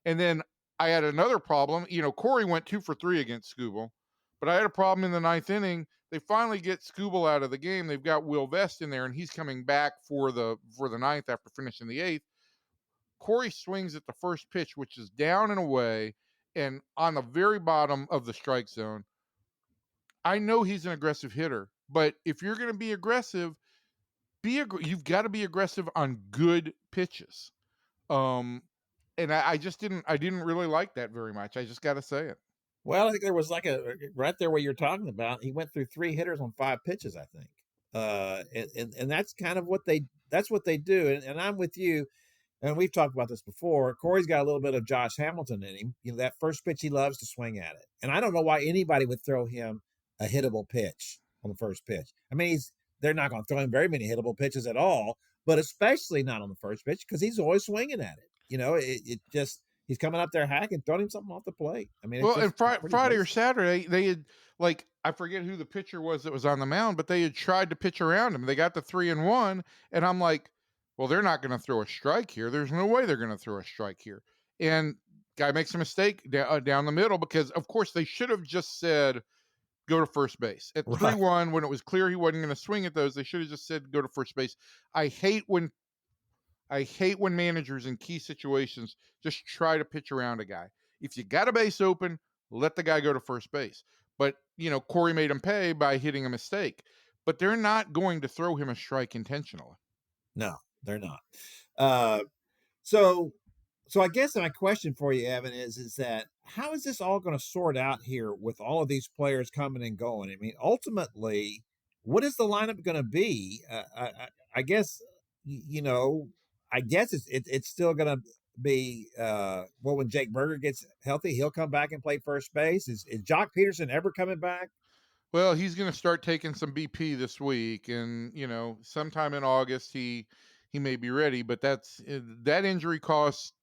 And then I had another problem. Corey went 2 for 3 against Skubal, but I had a problem in the ninth inning. They finally get Skubal out of the game. They've got Will Vest in there, and he's coming back for the ninth after finishing the eighth. Corey swings at the first pitch, which is down and away and on the very bottom of the strike zone. I know he's an aggressive hitter, but if you're going to be aggressive, you've got to be aggressive on good pitches. And I didn't really like that very much. I just got to say it. Well, I think there was right there what you're talking about. He went through 3 hitters on 5 pitches, I think. And that's kind of what they do. And I'm with you. And we've talked about this before. Corey's got a little bit of Josh Hamilton in him. That first pitch, he loves to swing at it. And I don't know why anybody would throw him a hittable pitch on the first pitch. I mean, they're not going to throw him very many hittable pitches at all, but especially not on the first pitch because he's always swinging at it. He's coming up there hacking, throwing him something off the plate. I mean, and Friday or Saturday, they had, I forget who the pitcher was that was on the mound, but they had tried to pitch around him. They got the 3-1, and I'm like, well, they're not going to throw a strike here. There's no way they're going to throw a strike here. And guy makes a mistake down the middle because, of course, they should have just said, go to first base. At 3-1, when it was clear he wasn't going to swing at those, they should have just said, go to first base. I hate when managers in key situations just try to pitch around a guy. If you got a base open, let the guy go to first base. But, Corey made him pay by hitting a mistake. But they're not going to throw him a strike intentionally. No, they're not. So I guess my question for you, Evan, is that how is this all going to sort out here with all of these players coming and going? I mean, ultimately, what is the lineup going to be? I guess it's still going to be when Jake Berger gets healthy, he'll come back and play first base. Is Jock Peterson ever coming back? Well, he's going to start taking some BP this week, and sometime in August he may be ready. But that injury cost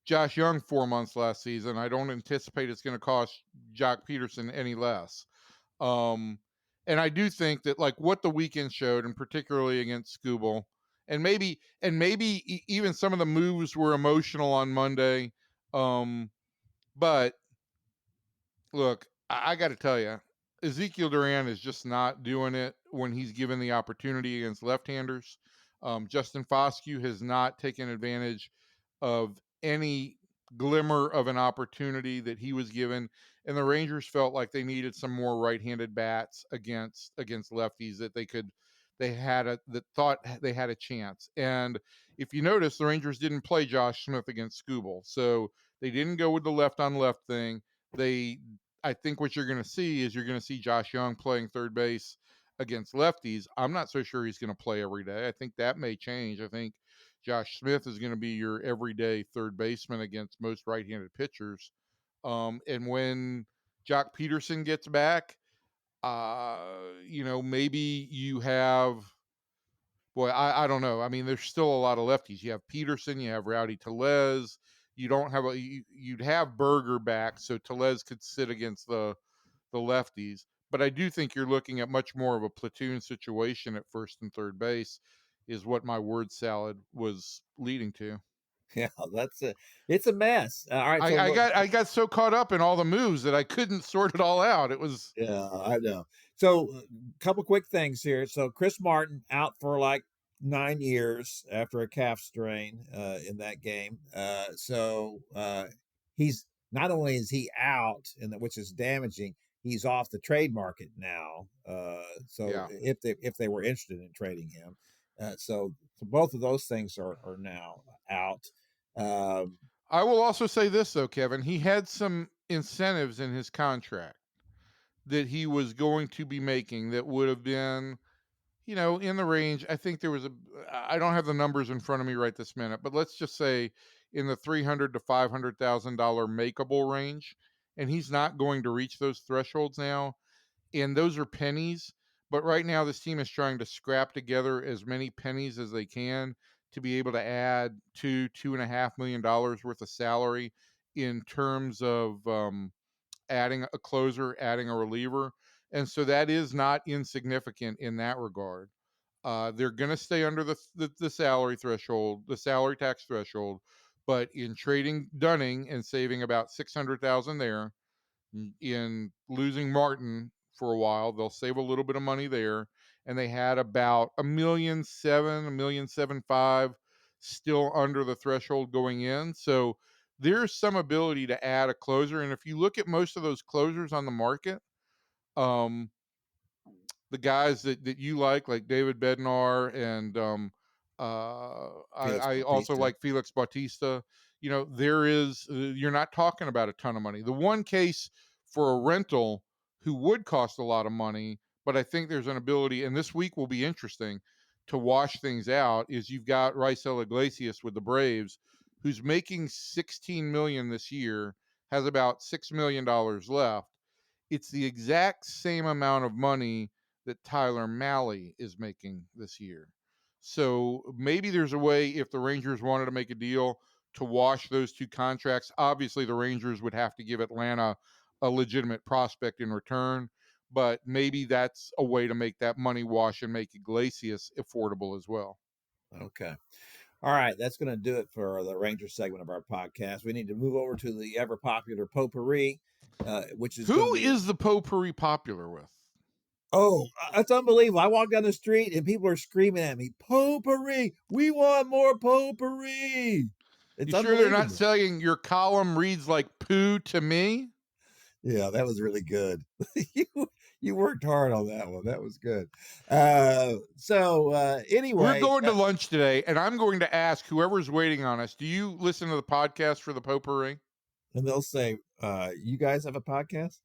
Josh Young 4 months last season. I don't anticipate it's going to cost Jock Peterson any less. And I do think that like what the weekend showed, and particularly against Scooble, and maybe even some of the moves were emotional on Monday. But look, I got to tell you, Ezekiel Duran is just not doing it when he's given the opportunity against left-handers. Justin Foscue has not taken advantage of any glimmer of an opportunity that he was given, and the Rangers felt like they needed some more right-handed bats against lefties that that thought they had a chance. And if you notice, the Rangers didn't play Josh Smith against Scooble, so they didn't go with the left-on-left thing. I think what you're going to see is Josh Young playing third base against lefties. I'm not so sure he's going to play every day. I think that may change. I think Josh Smith is going to be your everyday third baseman against most right-handed pitchers. And when Jock Peterson gets back, maybe you have, I don't know. I mean, there's still a lot of lefties. You have Peterson, you have Rowdy Tellez. You don't have you'd have Berger back, so Tellez could sit against the lefties. But I do think you're looking at much more of a platoon situation at first and third base, is what my word salad was leading to. Yeah, it's a mess. All right, so I got so caught up in all the moves that I couldn't sort it all out. It was I know. So a couple quick things here. So Chris Martin out for like 9 years after a calf strain in that game. He's not only is he out, which is damaging, he's off the trade market now. If they were interested in trading him, so both of those things are now out. I will also say this though, Kevin, he had some incentives in his contract that he was going to be making that would have been, in the range. I think there was I don't have the numbers in front of me right this minute, but let's just say in the $300,000 to $500,000 makeable range. And he's not going to reach those thresholds now. And those are pennies. But right now, this team is trying to scrap together as many pennies as they can to be able to add $2.5 million worth of salary in terms of adding a closer, adding a reliever. And so that is not insignificant in that regard. They're going to stay under the salary threshold, the salary tax threshold, but in trading Dunning and saving about $600,000 there, in losing Martin for a while, they'll save a little bit of money there. And they had about $1.7 million, $1.75 million still under the threshold going in. So there's some ability to add a closer. And if you look at most of those closers on the market, the guys that you like David Bednar and I also like Felix Bautista. You're not talking about a ton of money. The one case for a rental who would cost a lot of money, but I think there's an ability, and this week will be interesting to wash things out, is you've got Raisel Iglesias with the Braves, who's making $16 million this year, has about $6 million left. It's the exact same amount of money that Tyler Mahle is making this year. So maybe there's a way, if the Rangers wanted to make a deal, to wash those two contracts. Obviously, the Rangers would have to give Atlanta a legitimate prospect in return, but maybe that's a way to make that money wash and make Iglesias affordable as well. Okay. All right, that's going to do it for the Rangers segment of our podcast. We need to move over to the ever popular potpourri, which is who is the potpourri popular with? Oh, that's unbelievable. I walk down the street and people are screaming at me, potpourri, we want more potpourri. You sure they're not saying your column reads like poo to me? Yeah, that was really good. You worked hard on that one. That was good. Anyway. We're going to lunch today, and I'm going to ask whoever's waiting on us, do you listen to the podcast for the potpourri? And they'll say, you guys have a podcast?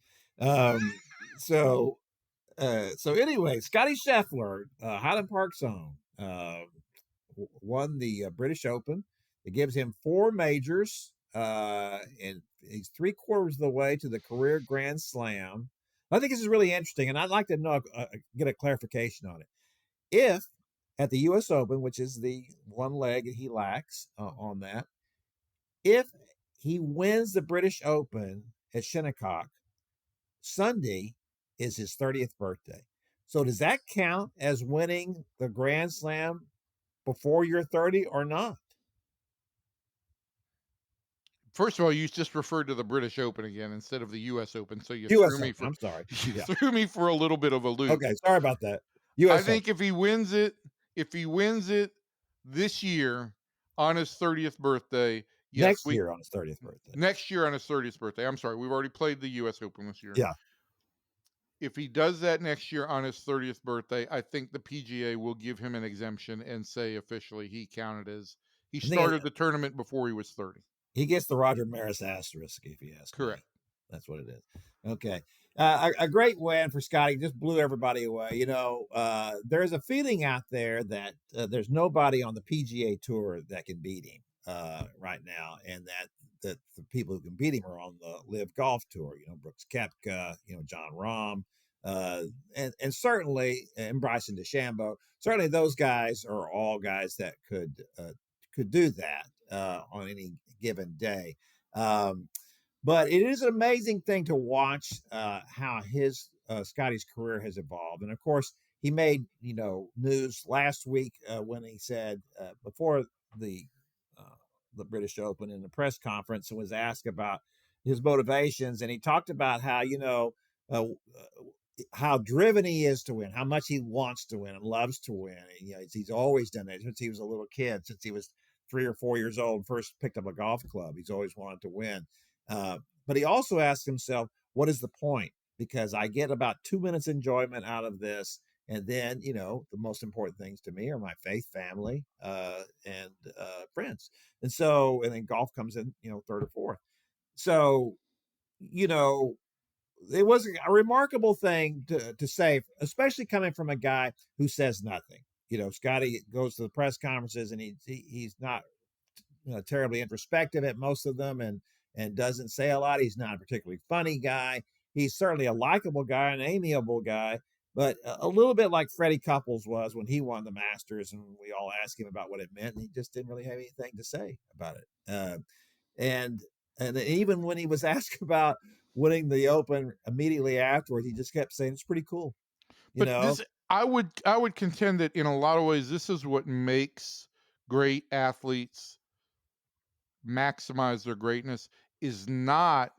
So anyway, Scottie Scheffler, Highland Park Zone, won the British Open. It gives him 4 majors, and he's 3/4 of the way to the career Grand Slam. I think this is really interesting, and I'd like to know, get a clarification on it. If at the U.S. Open, which is the one leg that he lacks on that, if he wins the British Open at Shinnecock, Sunday is his 30th birthday. So does that count as winning the Grand Slam before you're 30 or not? First of all, you just referred to the British Open again instead of the U.S. Open, so you U.S. threw me Open, for I'm sorry. you Yeah. threw me for a little bit of a loop. Okay, sorry about that. I U.S. think Open. if he wins it this year on his 30th birthday, yes, Next year on his 30th birthday. next year on his 30th birthday. I'm sorry, we've already played the U.S. Open this year. Yeah. If he does that next year on his 30th birthday, I think the PGA will give him an exemption and say officially he counted as he started the tournament before he was 30. He gets the Roger Maris asterisk, if you ask me. Correct. That's what it is. Okay. A great win for Scottie. Just blew everybody away. You know, there's a feeling out there that there's nobody on the PGA Tour that can beat him right now, and that the people who can beat him are on the Live Golf Tour. You know, Brooks Koepka, John Rahm, and certainly, and Bryson DeChambeau. Certainly, those guys are all guys that could do that on any given day. But it is an amazing thing to watch how his Scottie's career has evolved. And of course, he made news last week when he said before the British Open in the press conference and was asked about his motivations, and he talked about how driven he is to win, how much he wants to win and loves to win. And, he's always done that since he was a little kid, since he was 3 or 4 years old, first picked up a golf club. He's always wanted to win. But he also asked himself, what is the point? Because I get about 2 minutes enjoyment out of this. And then, the most important things to me are my faith, family, and friends. And then golf comes in, third or fourth. So, it was a remarkable thing to say, especially coming from a guy who says nothing. Scottie goes to the press conferences and he's not terribly introspective at most of them and doesn't say a lot. He's not a particularly funny guy. He's certainly a likable guy, an amiable guy, but a little bit like Freddie Couples was when he won the Masters, and we all asked him about what it meant, and he just didn't really have anything to say about it. And even when he was asked about winning the Open immediately afterwards, he just kept saying it's pretty cool. I would contend that in a lot of ways, this is what makes great athletes maximize their greatness is not,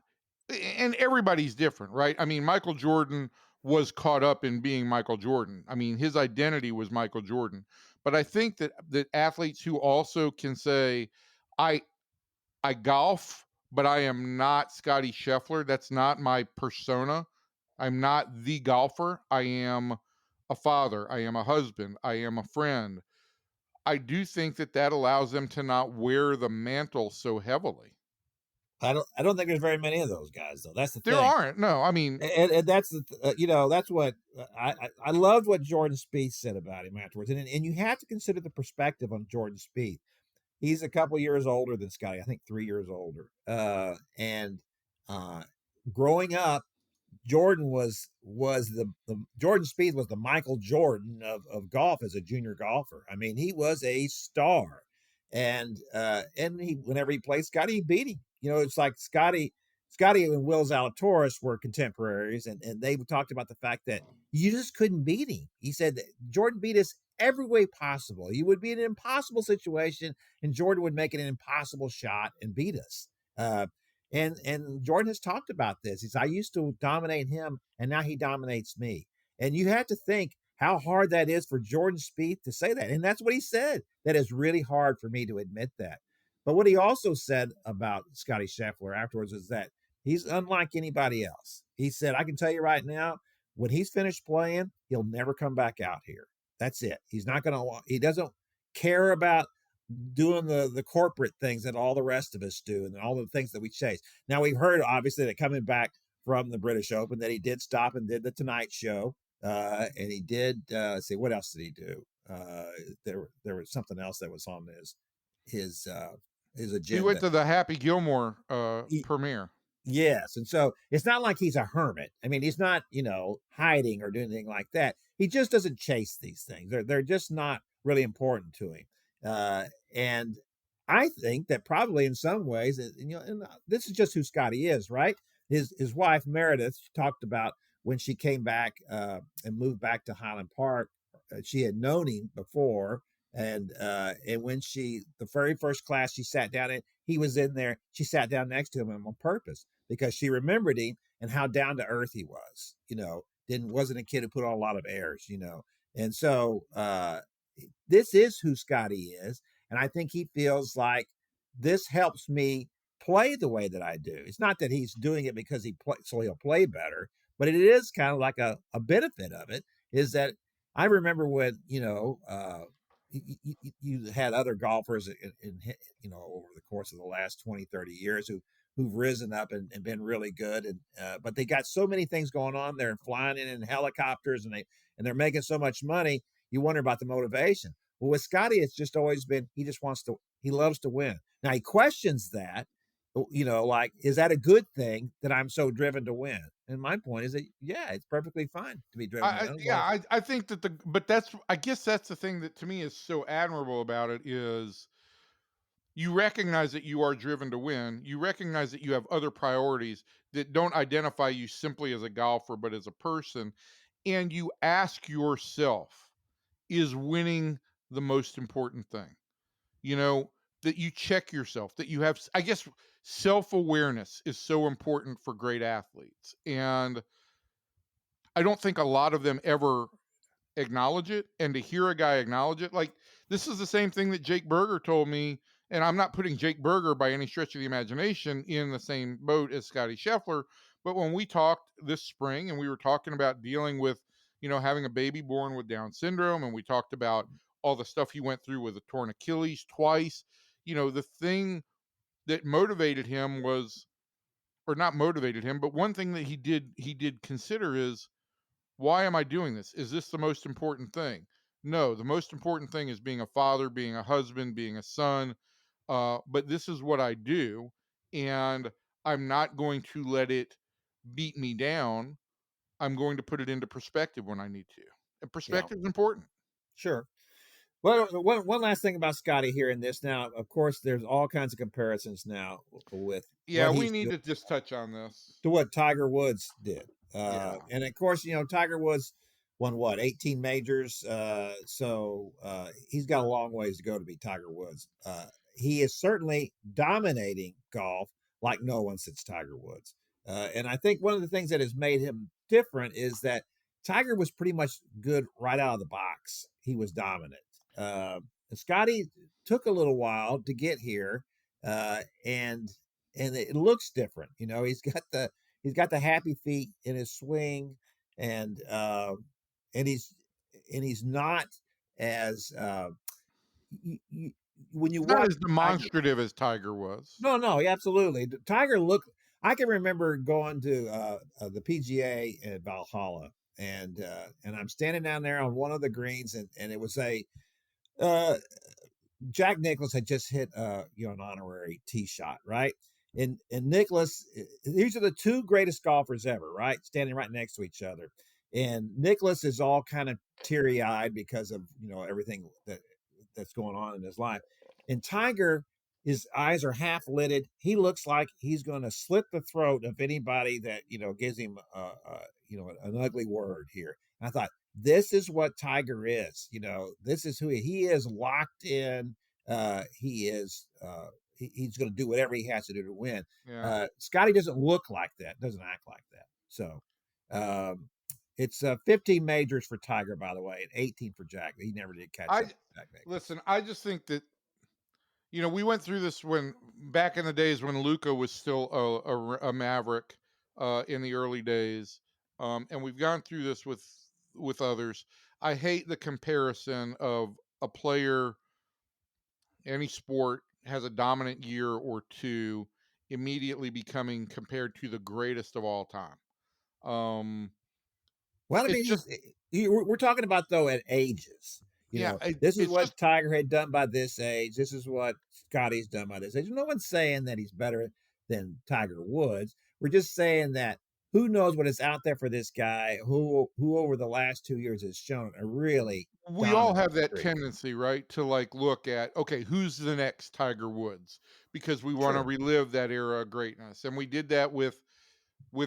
and everybody's different, right? I mean, Michael Jordan was caught up in being Michael Jordan. I mean, his identity was Michael Jordan. But I think that athletes who also can say, I golf, but I am not Scottie Scheffler. That's not my persona. I'm not the golfer. I am a father. I am a husband. I am a friend. I do think that allows them to not wear the mantle so heavily. I don't think there's very many of those guys, though. That's the thing. There aren't. No, I mean, and that's that's what I loved what Jordan Spieth said about him afterwards, and you have to consider the perspective on Jordan Spieth. He's a couple years older than Scottie, I think 3 years older. And growing up, Jordan was the Jordan Spieth was the Michael Jordan of golf as a junior golfer. I mean, he was a star, and whenever he played Scottie, he beat him. It's like Scottie and Will Zalatoris were contemporaries, and they talked about the fact that you just couldn't beat him. He said that Jordan beat us every way possible. He would be in an impossible situation, and Jordan would make it an impossible shot and beat us. And Jordan has talked about this. He says, I used to dominate him, and now he dominates me. And you have to think how hard that is for Jordan Spieth to say that. And that's what he said. That is really hard for me to admit that. But what he also said about Scottie Scheffler afterwards is that he's unlike anybody else. He said, I can tell you right now, when he's finished playing, he'll never come back out here. That's it. He doesn't care about doing the corporate things that all the rest of us do and all the things that we chase. Now, we've heard, obviously, that coming back from the British Open, that he did stop and did the Tonight Show. And he did, what else did he do? There was something else that was on his agenda. He went to the Happy Gilmore He- premiere. Yes. And so it's not like he's a hermit. I mean, he's not, hiding or doing anything like that. He just doesn't chase these things. They're just not really important to him. And I think that probably in some ways, and this is just who Scottie is, right? His wife, Meredith, she talked about when she came back and moved back to Highland Park, she had known him before. And when the very first class she sat down in, he was in there. She sat down next to him on purpose because she remembered him and how down to earth he was. Wasn't a kid who put on a lot of airs. And so this is who Scottie is, and I think he feels like this helps me play the way that I do. It's not that he's doing it because so he'll play better, but it is kind of like a benefit of it is that I remember when you had other golfers in over the course of the last 20, 30 years who've risen up and been really good. And but they got so many things going on. They're flying in helicopters and they're making so much money. You wonder about the motivation. Well, with Scottie, it's just always been, he loves to win. Now he questions that, like, is that a good thing that I'm so driven to win? And my point is that, yeah, it's perfectly fine to be driven to win. I think that I guess that's the thing that to me is so admirable about it is you recognize that you are driven to win. You recognize that you have other priorities that don't identify you simply as a golfer, but as a person. And you ask yourself, is winning the most important thing? That you check yourself, that you have, I guess, self-awareness is so important for great athletes. And I don't think a lot of them ever acknowledge it. And to hear a guy acknowledge it, like this is the same thing that Jake Berger told me. And I'm not putting Jake Berger by any stretch of the imagination in the same boat as Scottie Scheffler. But when we talked this spring and we were talking about dealing with, having a baby born with Down syndrome, and we talked about all the stuff he went through with a torn Achilles twice, the thing that motivated him or not motivated him, but one thing that he did consider is, why am I doing this? Is this the most important thing? No, the most important thing is being a father, being a husband, being a son. But this is what I do, and I'm not going to let it beat me down. I'm going to put it into perspective when I need to. And perspective is important. Sure. Well, one last thing about Scottie here in this. Now, of course, there's all kinds of comparisons now with. Yeah, we need to just touch on this. To what Tiger Woods did. And of course, Tiger Woods won 18 majors. So he's got a long ways to go to be Tiger Woods. He is certainly dominating golf like no one since Tiger Woods. And I think one of the things that has made him different is that Tiger was pretty much good right out of the box. He was dominant. Scottie took a little while to get here, and it looks different. He's got the happy feet in his swing, and he's not as when you not watch as demonstrative as Tiger was. No, absolutely. Tiger looked. I can remember going to the PGA at Valhalla, and I'm standing down there on one of the greens, and it was Jack Nicklaus had just hit an honorary tee shot, right? And Nicklaus, these are the two greatest golfers ever, right? Standing right next to each other. And Nicklaus is all kind of teary-eyed because of everything that's going on in his life. And Tiger, his eyes are half lidded. He looks like he's going to slit the throat of anybody that gives him an ugly word here. And I thought, this is what Tiger is. This is who he is. Locked in. He is. He's going to do whatever he has to do to win. Yeah. Scottie doesn't look like that. Doesn't act like that. So it's 15 majors for Tiger, by the way, and 18 for Jack. He never did catch Jack Nicklaus. Listen, I just think that we went through this when back in the days when Luka was still a Maverick in the early days, and we've gone through this with others. I hate the comparison of a player, any sport, has a dominant year or two, immediately becoming compared to the greatest of all time. Well, I mean, we're talking about, though, at ages. Yeah, This is it's what just Tiger had done by this age. This is what Scottie's done by this age. No one's saying that he's better than Tiger Woods. We're just saying that who knows what is out there for this guy who over the last 2 years has shown a really we all dominant have that streak. tendency, right, to like look at, okay, who's the next Tiger Woods? Because we want to Sure. relive that era of greatness. And we did that with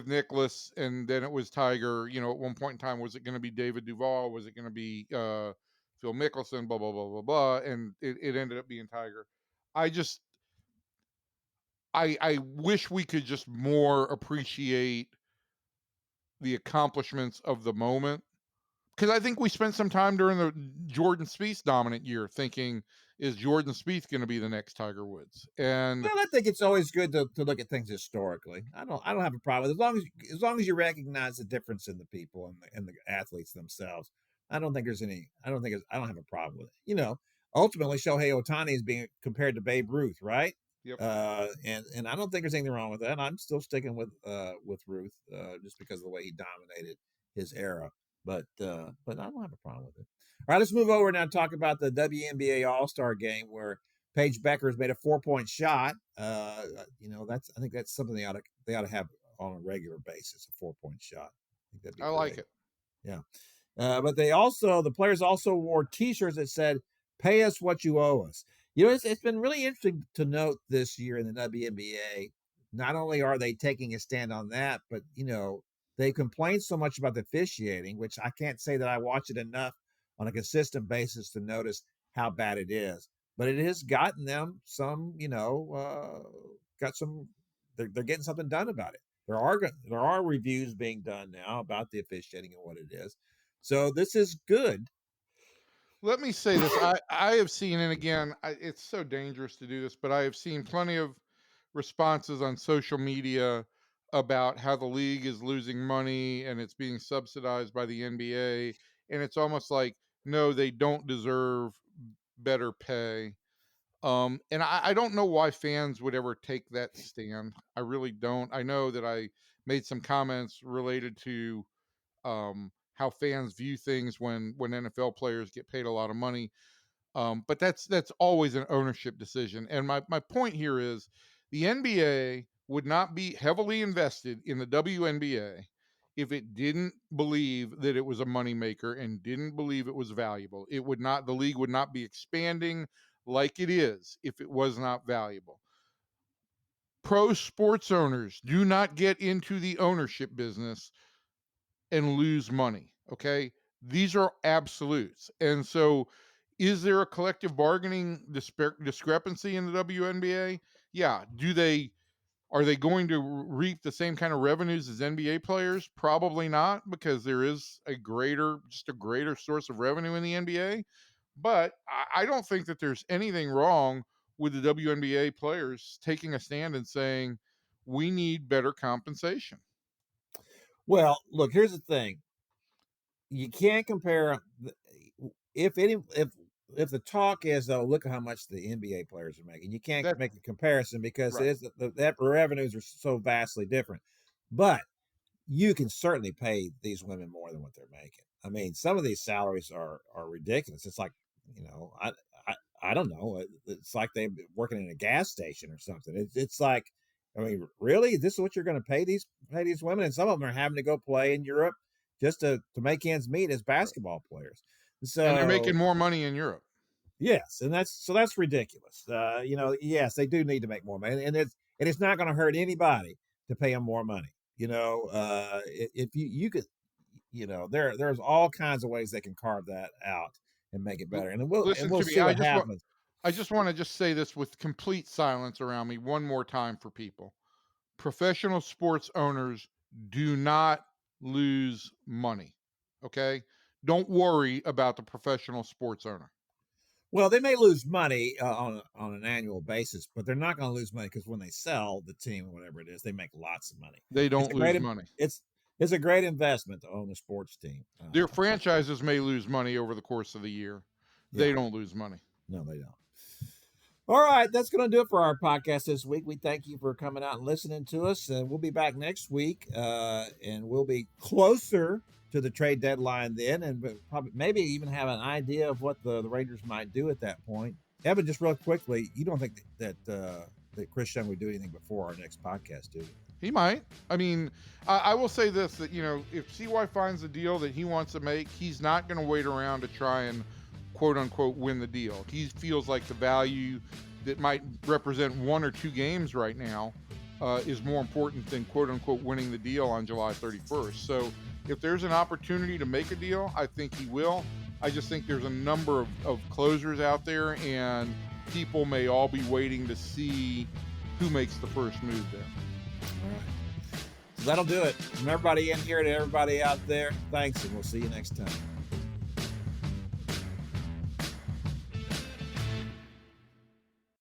Nicklaus, and then it was Tiger. At one point in time, was it going to be David Duval? Was it going to be Phil Mickelson? Blah blah blah blah blah. And it ended up being Tiger. I wish we could just more appreciate the accomplishments of the moment, because I think we spent some time during the Jordan Spieth dominant year thinking, is Jordan Spieth going to be the next Tiger Woods? And Well, I think it's always good to look at things historically. I don't have a problem with it. As long as you recognize the difference in the people and the athletes themselves. I don't have a problem with it. Ultimately Shohei Ohtani is being compared to Babe Ruth, right? yep. And I don't think there's anything wrong with that. I'm still sticking with Ruth just because of the way he dominated his era. But I don't have a problem with it. All right, let's move over now and talk about the WNBA All-Star Game where Paige Beckers made a 4-point shot. I think that's something they ought to have on a regular basis, a 4-point shot. I think that'd be I great. like it. Yeah. But the players also wore T-shirts that said, "Pay us what you owe us." It's been really interesting to note this year in the WNBA. Not only are they taking a stand on that, but they complain so much about the officiating, which I can't say that I watch it enough on a consistent basis to notice how bad it is. But it has gotten them some, they're getting something done about it. There are reviews being done now about the officiating and what it is. So this is good. Let me say this. I have seen, and again, it's so dangerous to do this, but I have seen plenty of responses on social media about how the league is losing money and it's being subsidized by the NBA. And it's almost like, no, they don't deserve better pay. And I don't know why fans would ever take that stand. I really don't. I know that I made some comments related to how fans view things when NFL players get paid a lot of money. But that's always an ownership decision. And my point here is the NBA would not be heavily invested in the WNBA if it didn't believe that it was a moneymaker and didn't believe it was valuable. The league would not be expanding like it is if it was not valuable. Pro sports owners do not get into the ownership business and lose money. Okay. These are absolutes. And so, is there a collective bargaining discrepancy in the WNBA? Yeah. Are they going to reap the same kind of revenues as NBA players? Probably not, because there is a greater source of revenue in the NBA. But I don't think that there's anything wrong with the WNBA players taking a stand and saying, we need better compensation. Well, look, here's the thing. You can't compare if the talk is, though, look at how much the NBA players are making. You can't make a comparison because right. That revenues are so vastly different. But you can certainly pay these women more than what they're making. I mean, some of these salaries are ridiculous. It's like, I don't know. It's like they're working in a gas station or something. It's like, I mean, really, this is what you're going to pay these women? And some of them are having to go play in Europe just to make ends meet as basketball players. So, and they're making more money in Europe. Yes, and that's ridiculous. Yes, they do need to make more money, and it's not going to hurt anybody to pay them more money. If you could, there's all kinds of ways they can carve that out and make it better. And we'll see what happens. I just want to say this with complete silence around me one more time for people. Professional sports owners do not lose money. Okay? Don't worry about the professional sports owner. Well, they may lose money on an annual basis, but they're not going to lose money because when they sell the team or whatever it is, they make lots of money. They don't lose money. It's a great investment to own a sports team. Their franchises may lose money over the course of the year. Yeah. They don't lose money. No, they don't. All right, that's going to do it for our podcast this week. We thank you for coming out and listening to us. We'll be back next week, and we'll be closer to the trade deadline then, and probably maybe even have an idea of what the Rangers might do at that point. Evan, just real quickly, you don't think that Chris Young would do anything before our next podcast, do you? He might. I mean, I will say this, that, if CY finds a deal that he wants to make, he's not going to wait around to try and quote unquote win the deal. He feels like the value that might represent 1 or 2 games right now is more important than quote unquote winning the deal on July 31st. So if there's an opportunity to make a deal, I think he will. I just think there's a number of closers out there, and people may all be waiting to see who makes the first move there. All right. So that'll do it. From everybody in here to everybody out there, thanks, and we'll see you next time.